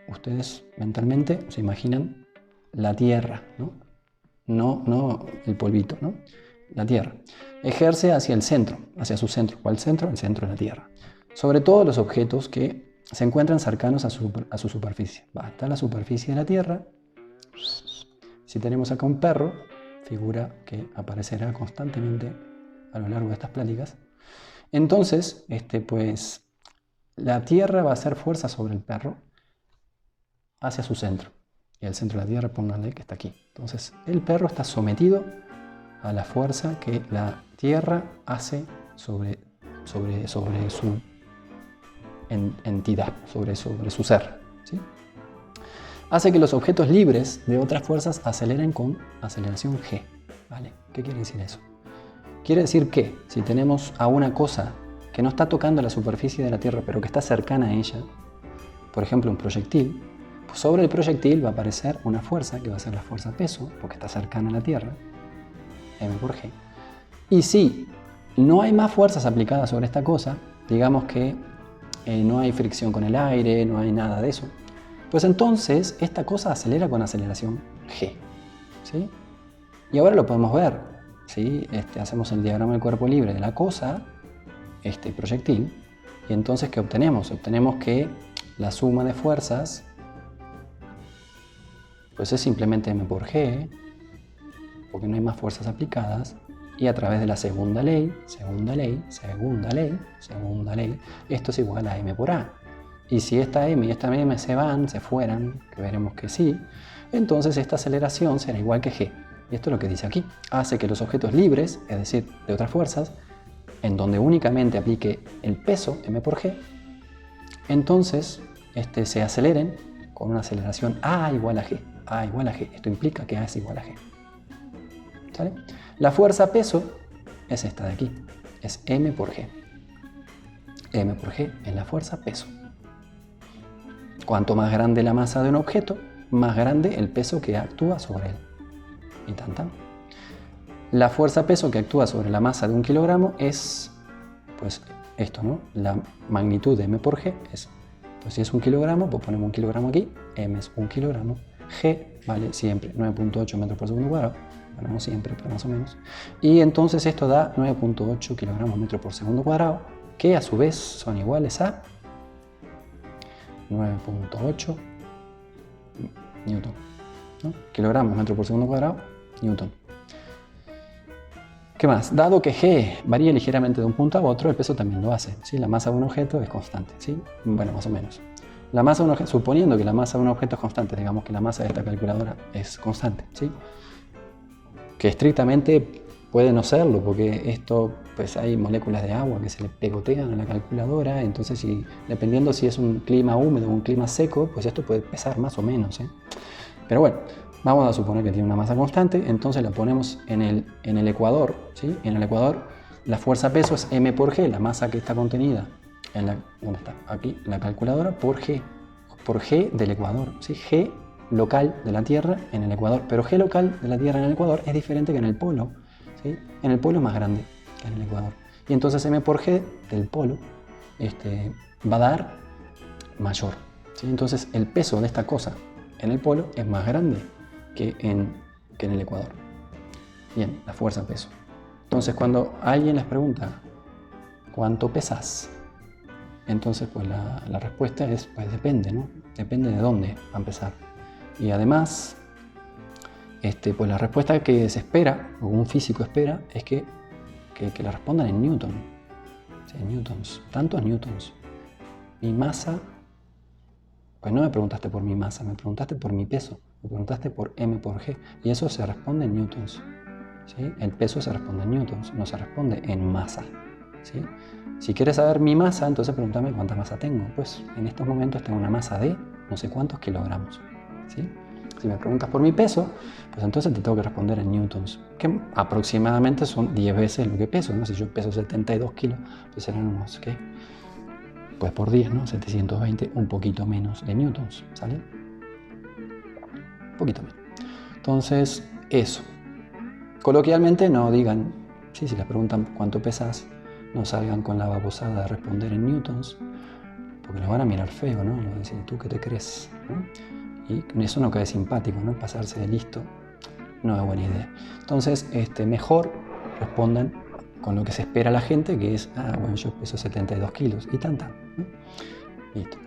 Ustedes mentalmente se imaginan la Tierra, ¿no? No el polvito, ¿no? La Tierra. Ejerce hacia el centro, hacia su centro. ¿Cuál centro? El centro de la Tierra. Sobre todo los objetos que se encuentran cercanos a su superficie. Está la superficie de la Tierra. Si tenemos acá un perro, figura que aparecerá constantemente a lo largo de estas pláticas. Entonces, pues, la Tierra va a hacer fuerza sobre el perro hacia su centro. Y el centro de la Tierra, pónganle que está aquí. Entonces, el perro está sometido a la fuerza que la Tierra hace sobre su entidad, sobre su ser, ¿sí? Hace que los objetos libres de otras fuerzas aceleren con aceleración g. ¿Vale? ¿Qué quiere decir eso? Quiere decir que si tenemos a una cosa que no está tocando la superficie de la Tierra, pero que está cercana a ella, por ejemplo un proyectil, pues sobre el proyectil va a aparecer una fuerza que va a ser la fuerza peso, porque está cercana a la Tierra, m por g. Y si no hay más fuerzas aplicadas sobre esta cosa, digamos que no hay fricción con el aire, no hay nada de eso, pues entonces esta cosa acelera con aceleración g, ¿sí? Y ahora lo podemos ver, ¿sí? Hacemos el diagrama del cuerpo libre de la cosa, este proyectil, y entonces ¿qué obtenemos? Obtenemos que la suma de fuerzas pues es simplemente m por g, porque no hay más fuerzas aplicadas, y a través de la segunda ley, esto es igual a m por a. Y si esta m y esta m se fueran, que veremos que sí, entonces esta aceleración será igual que g. Y esto es lo que dice aquí. Hace que los objetos libres, es decir, de otras fuerzas, en donde únicamente aplique el peso m por g, entonces se aceleren con una aceleración a igual a g. A igual a g. Esto implica que a es igual a g. ¿Sale? La fuerza peso es esta de aquí. Es m por g. M por g es la fuerza peso. Cuanto más grande la masa de un objeto, más grande el peso que actúa sobre él. Y tan tan. La fuerza peso que actúa sobre la masa de un kilogramo es, pues, esto, ¿no? La magnitud de m por g es, pues si es un kilogramo, pues ponemos un kilogramo aquí, m es un kilogramo, g vale siempre 9.8 metros por segundo cuadrado, bueno, no siempre, pero más o menos. Y entonces esto da 9.8 kilogramos metro por segundo cuadrado, que a su vez son iguales a 9.8 newton, ¿no? Kilogramos metro por segundo cuadrado, newton. ¿Qué más? Dado que g varía ligeramente de un punto a otro, el peso también lo hace, ¿sí? La masa de un objeto es constante, ¿sí? Bueno, más o menos. La masa de un objeto, suponiendo que la masa de un objeto es constante, digamos que la masa de esta calculadora es constante, ¿sí? Que estrictamente puede no serlo, porque esto, pues hay moléculas de agua que se le pegotean a la calculadora, entonces dependiendo si es un clima húmedo o un clima seco, pues esto puede pesar más o menos, ¿eh? Pero bueno, vamos a suponer que tiene una masa constante, entonces la ponemos en el ecuador, ¿sí? En el ecuador la fuerza peso es m por g, la masa que está contenida en ¿dónde está? Aquí, la calculadora, por g del ecuador, ¿sí? G local de la Tierra en el ecuador, pero g local de la Tierra en el ecuador es diferente que en el polo, ¿sí? En el polo es más grande que en el ecuador, y entonces m por g del polo va a dar mayor, ¿sí? Entonces el peso de esta cosa en el polo es más grande que en el ecuador. Bien, la fuerza peso. Entonces cuando alguien les pregunta ¿cuánto pesas? Entonces pues la respuesta es pues depende, ¿no? Depende de dónde va a empezar. Y además pues la respuesta que se espera, o un físico espera, es que la respondan en newton, ¿sí? En newtons, tantos newtons. Mi masa, pues no me preguntaste por mi masa, me preguntaste por mi peso, me preguntaste por m por g, y eso se responde en newtons, ¿sí? El peso se responde en newtons, no se responde en masa, ¿sí? Si quieres saber mi masa, entonces pregúntame cuánta masa tengo. Pues en estos momentos tengo una masa de no sé cuántos kilogramos, ¿sí? Si me preguntas por mi peso, pues entonces te tengo que responder en newtons, que aproximadamente son 10 veces lo que peso, ¿no? Si yo peso 72 kilos, pues serán unos, ¿qué? Pues por 10, ¿no? 720, un poquito menos de newtons, ¿sale? Un poquito menos. Entonces, eso. Coloquialmente no digan, sí, si les preguntan cuánto pesas, no salgan con la babosada de responder en newtons, porque los van a mirar feo, ¿no? Les van a decir, ¿tú qué te crees? ¿No? Y eso no cae simpático, ¿no? Pasarse de listo no es buena idea. Entonces, mejor respondan con lo que se espera la gente, que es, bueno, yo peso 72 kilos y tan. ¿No? Listo.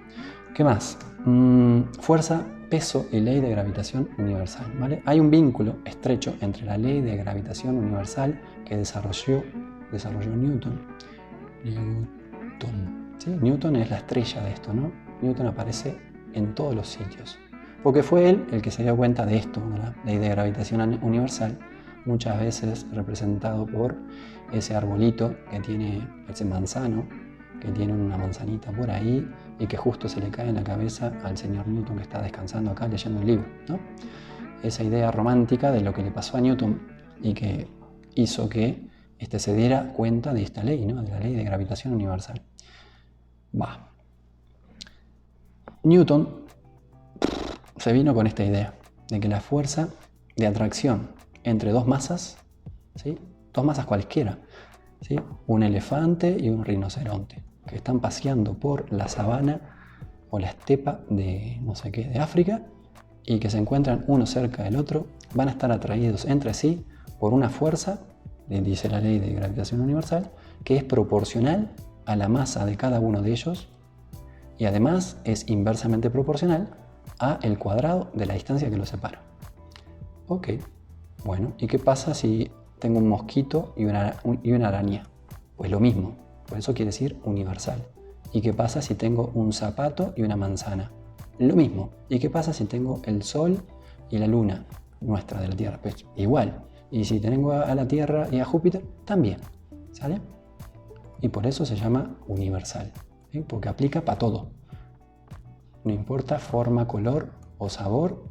¿Qué más? Fuerza, peso y ley de gravitación universal, ¿vale? Hay un vínculo estrecho entre la ley de gravitación universal que desarrolló Newton. ¿Sí? Newton es la estrella de esto, ¿no? Newton aparece en todos los sitios. Porque fue él el que se dio cuenta de esto, de la ley de gravitación universal, muchas veces representado por ese arbolito que tiene, ese manzano, que tiene una manzanita por ahí y que justo se le cae en la cabeza al señor Newton que está descansando acá leyendo un libro, ¿no? Esa idea romántica de lo que le pasó a Newton y que hizo que se diera cuenta de esta ley, ¿no? De la ley de gravitación universal. Newton se vino con esta idea de que la fuerza de atracción entre dos masas, ¿sí? Dos masas cualquiera, ¿sí? Un elefante y un rinoceronte, que están paseando por la sabana o la estepa de no sé qué, de África, y que se encuentran uno cerca del otro, van a estar atraídos entre sí por una fuerza, dice la ley de gravitación universal, que es proporcional a la masa de cada uno de ellos y además es inversamente proporcional a el cuadrado de la distancia que los separa. Ok, bueno, ¿y qué pasa si tengo un mosquito y una araña? Pues lo mismo, por eso quiere decir universal. ¿Y qué pasa si tengo un zapato y una manzana? Lo mismo. ¿Y qué pasa si tengo el Sol y la Luna nuestra de la Tierra? Pues igual. Y si tengo a la Tierra y a Júpiter, también. ¿Sale? Y por eso se llama universal, ¿sí? Porque aplica para todo. No importa forma, color o sabor,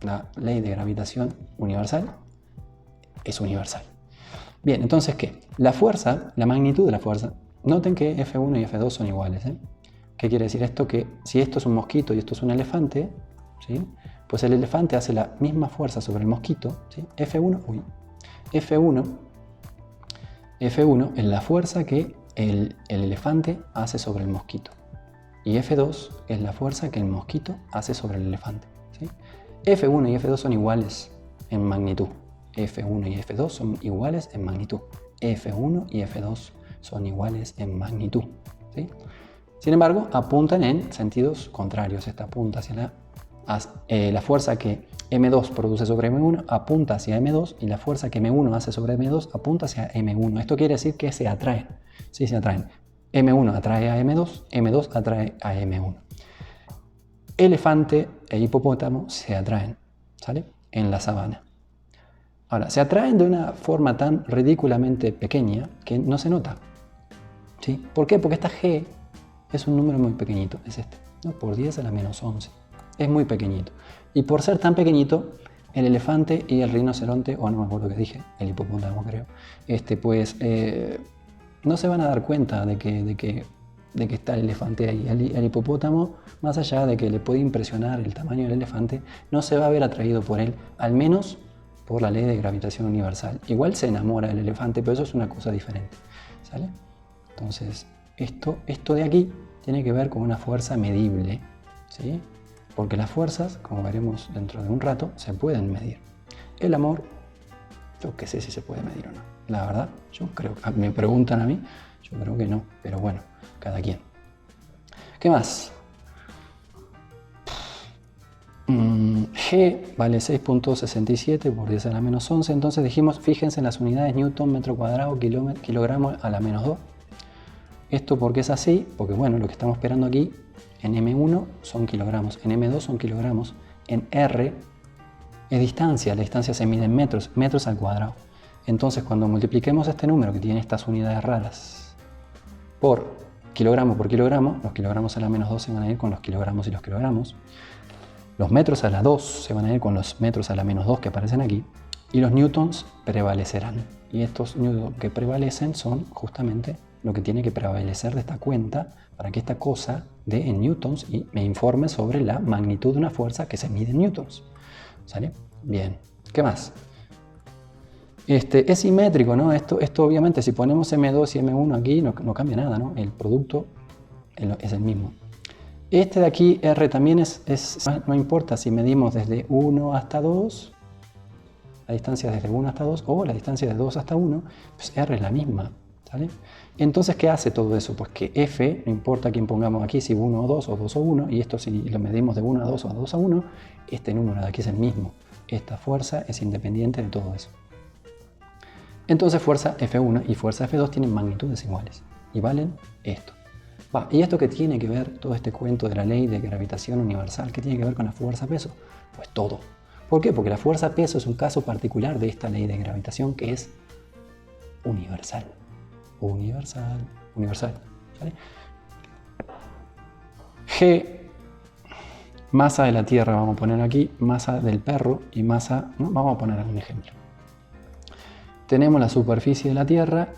la ley de gravitación universal es universal. Bien, entonces, ¿qué? La fuerza, la magnitud de la fuerza, noten que F1 y F2 son iguales, ¿eh? ¿Qué quiere decir esto? Que si esto es un mosquito y esto es un elefante, ¿sí? Pues el elefante hace la misma fuerza sobre el mosquito, ¿sí? F1 es la fuerza que el elefante hace sobre el mosquito. Y F2 es la fuerza que el mosquito hace sobre el elefante, ¿sí? F1 y F2 son iguales en magnitud. F1 y F2 son iguales en magnitud. F1 y F2 son iguales en magnitud, ¿sí? Sin embargo, apuntan en sentidos contrarios. Esta apunta hacia la fuerza que M2 produce sobre M1 apunta hacia M2 y la fuerza que M1 hace sobre M2 apunta hacia M1. Esto quiere decir que se atraen. Sí, se atraen. M1 atrae a M2, M2 atrae a M1. Elefante e hipopótamo se atraen, ¿sale? En la sabana. Ahora, se atraen de una forma tan ridículamente pequeña que no se nota, ¿sí? ¿Por qué? Porque esta G es un número muy pequeñito, es este, ¿no? Por 10 a la menos 11. Es muy pequeñito. Y por ser tan pequeñito, el elefante y el rinoceronte, o no me acuerdo qué dije, el hipopótamo creo, no se van a dar cuenta de que está el elefante ahí. El hipopótamo, más allá de que le puede impresionar el tamaño del elefante, no se va a ver atraído por él, al menos por la ley de gravitación universal. Igual se enamora del elefante, pero eso es una cosa diferente, ¿sale? Entonces, esto de aquí tiene que ver con una fuerza medible, ¿sí? Porque las fuerzas, como veremos dentro de un rato, se pueden medir. El amor, yo qué sé si se puede medir o no. La verdad, yo creo, me preguntan a mí, yo creo que no, pero bueno, cada quien. ¿Qué más? G vale 6.67 por 10 a la menos 11, entonces dijimos, fíjense en las unidades Newton, metro cuadrado, kilogramo a la menos 2. Esto porque es así, porque bueno, lo que estamos esperando aquí en M1 son kilogramos, en M2 son kilogramos, en R es distancia, la distancia se mide en metros, metros al cuadrado. Entonces cuando multipliquemos este número que tiene estas unidades raras por kilogramo, los kilogramos a la menos 2 se van a ir con los kilogramos y los kilogramos. Los metros a la 2 se van a ir con los metros a la menos 2 que aparecen aquí y los newtons prevalecerán. Y estos newtons que prevalecen son justamente lo que tiene que prevalecer de esta cuenta para que esta cosa dé en newtons y me informe sobre la magnitud de una fuerza que se mide en newtons. ¿Sale? Bien. ¿Qué más? Es simétrico, ¿no? Esto obviamente si ponemos M2 y M1 aquí no cambia nada, ¿no? El producto es el mismo. Este de aquí, R, también no importa si medimos desde 1 hasta 2, la distancia desde 1 hasta 2, o la distancia de 2 hasta 1, pues R es la misma, ¿sale? Entonces, ¿qué hace todo eso? Pues que F, no importa quién pongamos aquí, si 1 o 2 o 2 o 1, y esto si lo medimos de 1 a 2 o de 2 a 1, este número de aquí es el mismo. Esta fuerza es independiente de todo eso. Entonces, fuerza F1 y fuerza F2 tienen magnitudes iguales y valen esto. ¿Y esto qué tiene que ver, todo este cuento de la ley de gravitación universal, qué tiene que ver con la fuerza-peso? Pues todo. ¿Por qué? Porque la fuerza-peso es un caso particular de esta ley de gravitación que es universal. Universal. ¿Vale? G, masa de la Tierra, vamos a poner aquí, masa del perro y masa, ¿no? Vamos a poner algún ejemplo. Tenemos la superficie de la Tierra,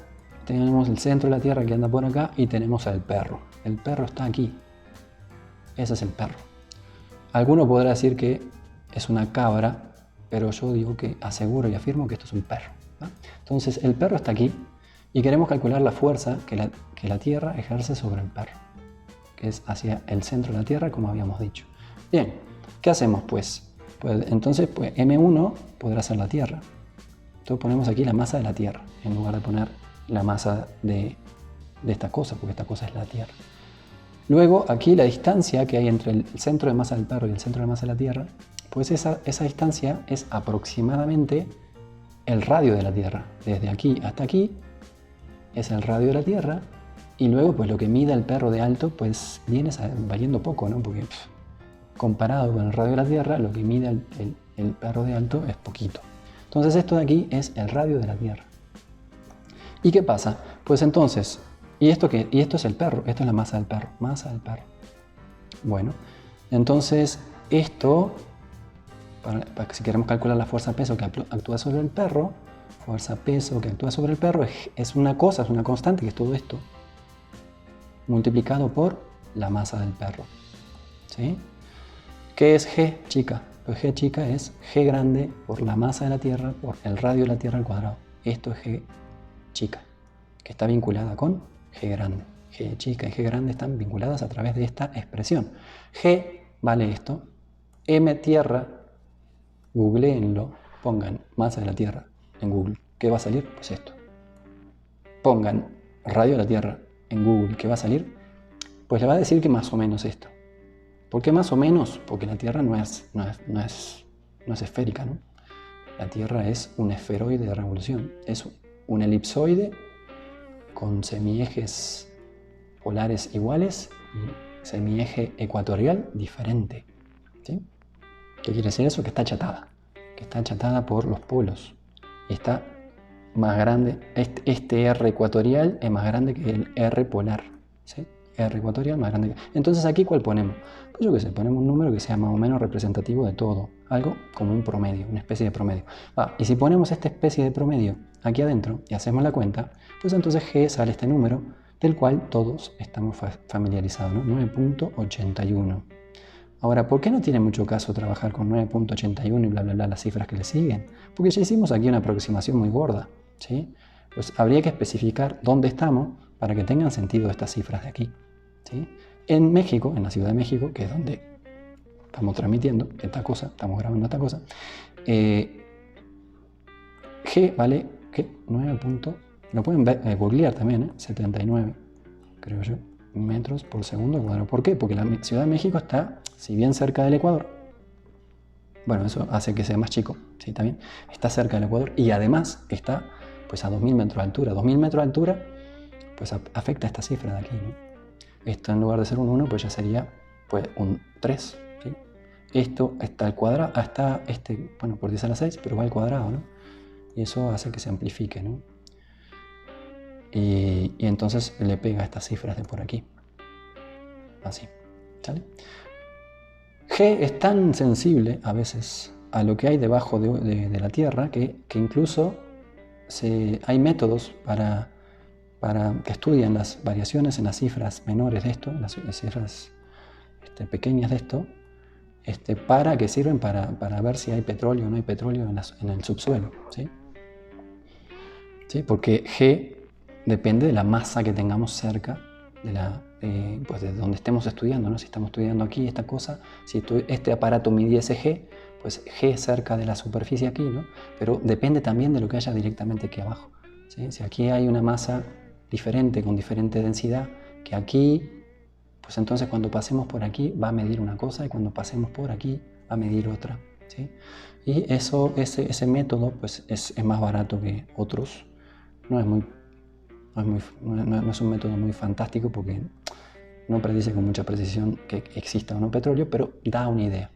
tenemos el centro de la Tierra que anda por acá y tenemos al perro. El perro está aquí. Ese es el perro. Alguno podrá decir que es una cabra, pero yo digo que aseguro y afirmo que esto es un perro, ¿va? Entonces el perro está aquí y queremos calcular la fuerza que la Tierra ejerce sobre el perro, que es hacia el centro de la Tierra, como habíamos dicho. Bien, ¿qué hacemos pues? Entonces M1 podrá ser la Tierra. Entonces ponemos aquí la masa de la Tierra, en lugar de poner la masa de esta cosa, porque esta cosa es la Tierra. Luego, aquí la distancia que hay entre el centro de masa del perro y el centro de masa de la Tierra, pues esa distancia es aproximadamente el radio de la Tierra. Desde aquí hasta aquí es el radio de la Tierra, y luego pues lo que mida el perro de alto pues viene valiendo poco, ¿no? Porque comparado con el radio de la Tierra, lo que mide el perro de alto es poquito. Entonces esto de aquí es el radio de la Tierra. ¿Y qué pasa? Pues entonces, ¿y esto qué? Y esto es el perro, esto es la masa del perro, masa del perro. Bueno, entonces esto, si queremos calcular la fuerza-peso que actúa sobre el perro, fuerza-peso que actúa sobre el perro es una cosa, es una constante, que es todo esto, multiplicado por la masa del perro. ¿Sí? ¿Qué es G chica? Pues G chica es G grande por la masa de la Tierra por el radio de la Tierra al cuadrado. Esto es G chica, que está vinculada con G grande. G chica y G grande están vinculadas a través de esta expresión. G vale esto. M Tierra, googleenlo, pongan masa de la Tierra en Google. ¿Qué va a salir? Pues esto. Pongan radio de la Tierra en Google. ¿Qué va a salir? Pues le va a decir que más o menos esto. ¿Por qué más o menos? Porque la Tierra no es esférica, ¿no? La Tierra es un esferoide de revolución. Es un elipsoide con semiejes polares iguales y semieje ecuatorial diferente. ¿Sí? ¿Qué quiere decir eso? Que está achatada. Que está achatada por los polos. Y está más grande. Este R ecuatorial es más grande que el R polar. ¿Sí? R ecuatorial más grande que... Entonces aquí ¿cuál ponemos? Pues yo qué sé, ponemos un número que sea más o menos representativo de todo. Algo como un promedio, una especie de promedio. Y si ponemos esta especie de promedio aquí adentro y hacemos la cuenta, pues entonces G sale este número del cual todos estamos familiarizados, ¿no? 9.81. Ahora, ¿por qué no tiene mucho caso trabajar con 9.81 y bla, bla, bla, las cifras que le siguen? Porque ya hicimos aquí una aproximación muy gorda, ¿sí? Pues habría que especificar dónde estamos para que tengan sentido estas cifras de aquí, ¿sí? En México, en la Ciudad de México, que es donde estamos transmitiendo esta cosa, estamos grabando esta cosa, G vale, ¿qué? 9. Lo pueden googlear también, 79, creo yo, metros por segundo cuadrado. ¿Por qué? Porque la Ciudad de México está, si bien cerca del Ecuador, bueno, eso hace que sea más chico, ¿sí? También está cerca del Ecuador y además está pues a 2.000 metros de altura. 2.000 metros de altura pues afecta esta cifra de aquí, ¿no? Esto en lugar de ser un 1 pues ya sería pues un 3, ¿sí? Esto está al cuadrado, hasta bueno, por 10 a la 6, pero va al cuadrado, ¿no? Y eso hace que se amplifique, ¿no? Y entonces le pega estas cifras de por aquí. Así, ¿sale? G es tan sensible a veces a lo que hay debajo de la Tierra que incluso hay métodos para que estudian las variaciones en las cifras menores de esto, en las cifras pequeñas de esto, que sirven para ver si hay petróleo o no hay petróleo en el subsuelo. ¿Sí? ¿Sí? Porque G depende de la masa que tengamos cerca pues de donde estemos estudiando, ¿no? Si estamos estudiando aquí esta cosa, si este aparato midiese G, pues G cerca de la superficie aquí, ¿no? Pero depende también de lo que haya directamente aquí abajo. ¿Sí? Si aquí hay una masa diferente, con diferente densidad que aquí, pues entonces cuando pasemos por aquí va a medir una cosa y cuando pasemos por aquí va a medir otra. ¿Sí? Y ese método pues es más barato que otros. No es un método muy fantástico porque no predice con mucha precisión que exista o no petróleo, pero da una idea.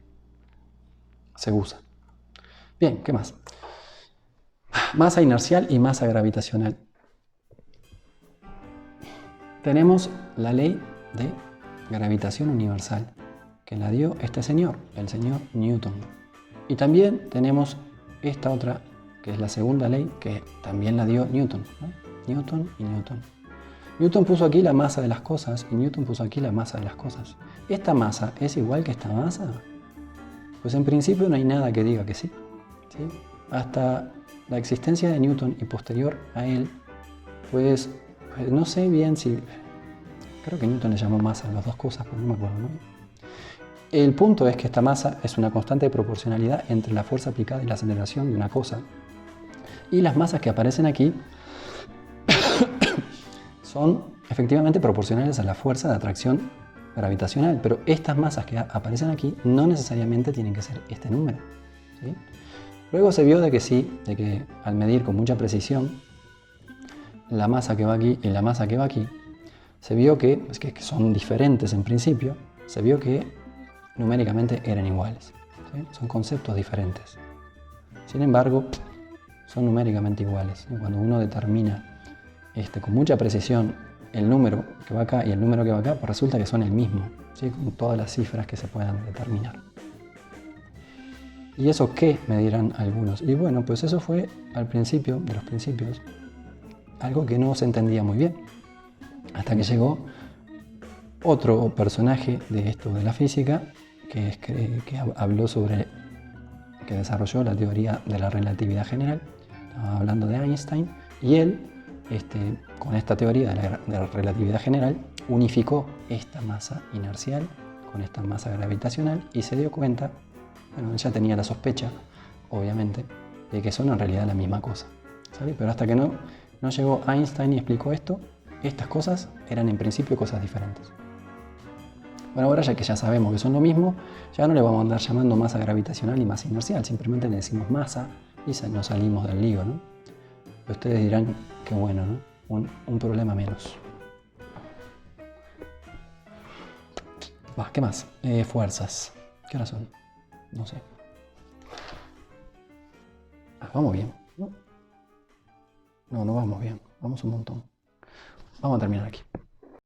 Se usa. Bien, ¿qué más? Masa inercial y masa gravitacional. Tenemos la ley de gravitación universal, que la dio este señor, el señor Newton. Y también tenemos esta otra, que es la segunda ley, que también la dio Newton, ¿no? Newton y Newton. Newton puso aquí la masa de las cosas y Newton puso aquí la masa de las cosas. ¿Esta masa es igual que esta masa? Pues en principio no hay nada que diga que sí. ¿Sí? Hasta la existencia de Newton y posterior a él, pues no sé bien si... Creo que Newton le llamó masa a las dos cosas, pero no me acuerdo, ¿no? El punto es que esta masa es una constante de proporcionalidad entre la fuerza aplicada y la aceleración de una cosa. Y las masas que aparecen aquí son efectivamente proporcionales a la fuerza de atracción gravitacional, pero estas masas que aparecen aquí no necesariamente tienen que ser este número. ¿Sí? Luego se vio de que sí, de que al medir con mucha precisión la masa que va aquí y la masa que va aquí, se vio que son diferentes en principio, se vio que numéricamente eran iguales. ¿Sí? Son conceptos diferentes. Sin embargo, son numéricamente iguales. ¿Sí? Cuando uno determina con mucha precisión el número que va acá y el número que va acá, pues resulta que son el mismo, ¿sí? Con todas las cifras que se puedan determinar. ¿Y eso qué? Me dirán algunos. Y bueno, pues eso fue al principio de los principios algo que no se entendía muy bien, hasta que llegó otro personaje de esto de la física que habló que desarrolló la teoría de la relatividad general. Estaba hablando de Einstein y él, con esta teoría de la relatividad general, unificó esta masa inercial con esta masa gravitacional y se dio cuenta, bueno, ya tenía la sospecha, obviamente, de que son en realidad la misma cosa. ¿Sabe? Pero hasta que no llegó Einstein y explicó esto, estas cosas eran en principio cosas diferentes. Bueno, ahora ya que ya sabemos que son lo mismo, ya no le vamos a andar llamando masa gravitacional y masa inercial, simplemente le decimos masa y nos salimos del lío, ¿no? Y ustedes dirán que bueno, ¿no? Un problema menos. ¿Qué más? Fuerzas. ¿Qué horas son? No sé. Vamos bien, ¿no? No vamos bien. Vamos un montón. Vamos a terminar aquí.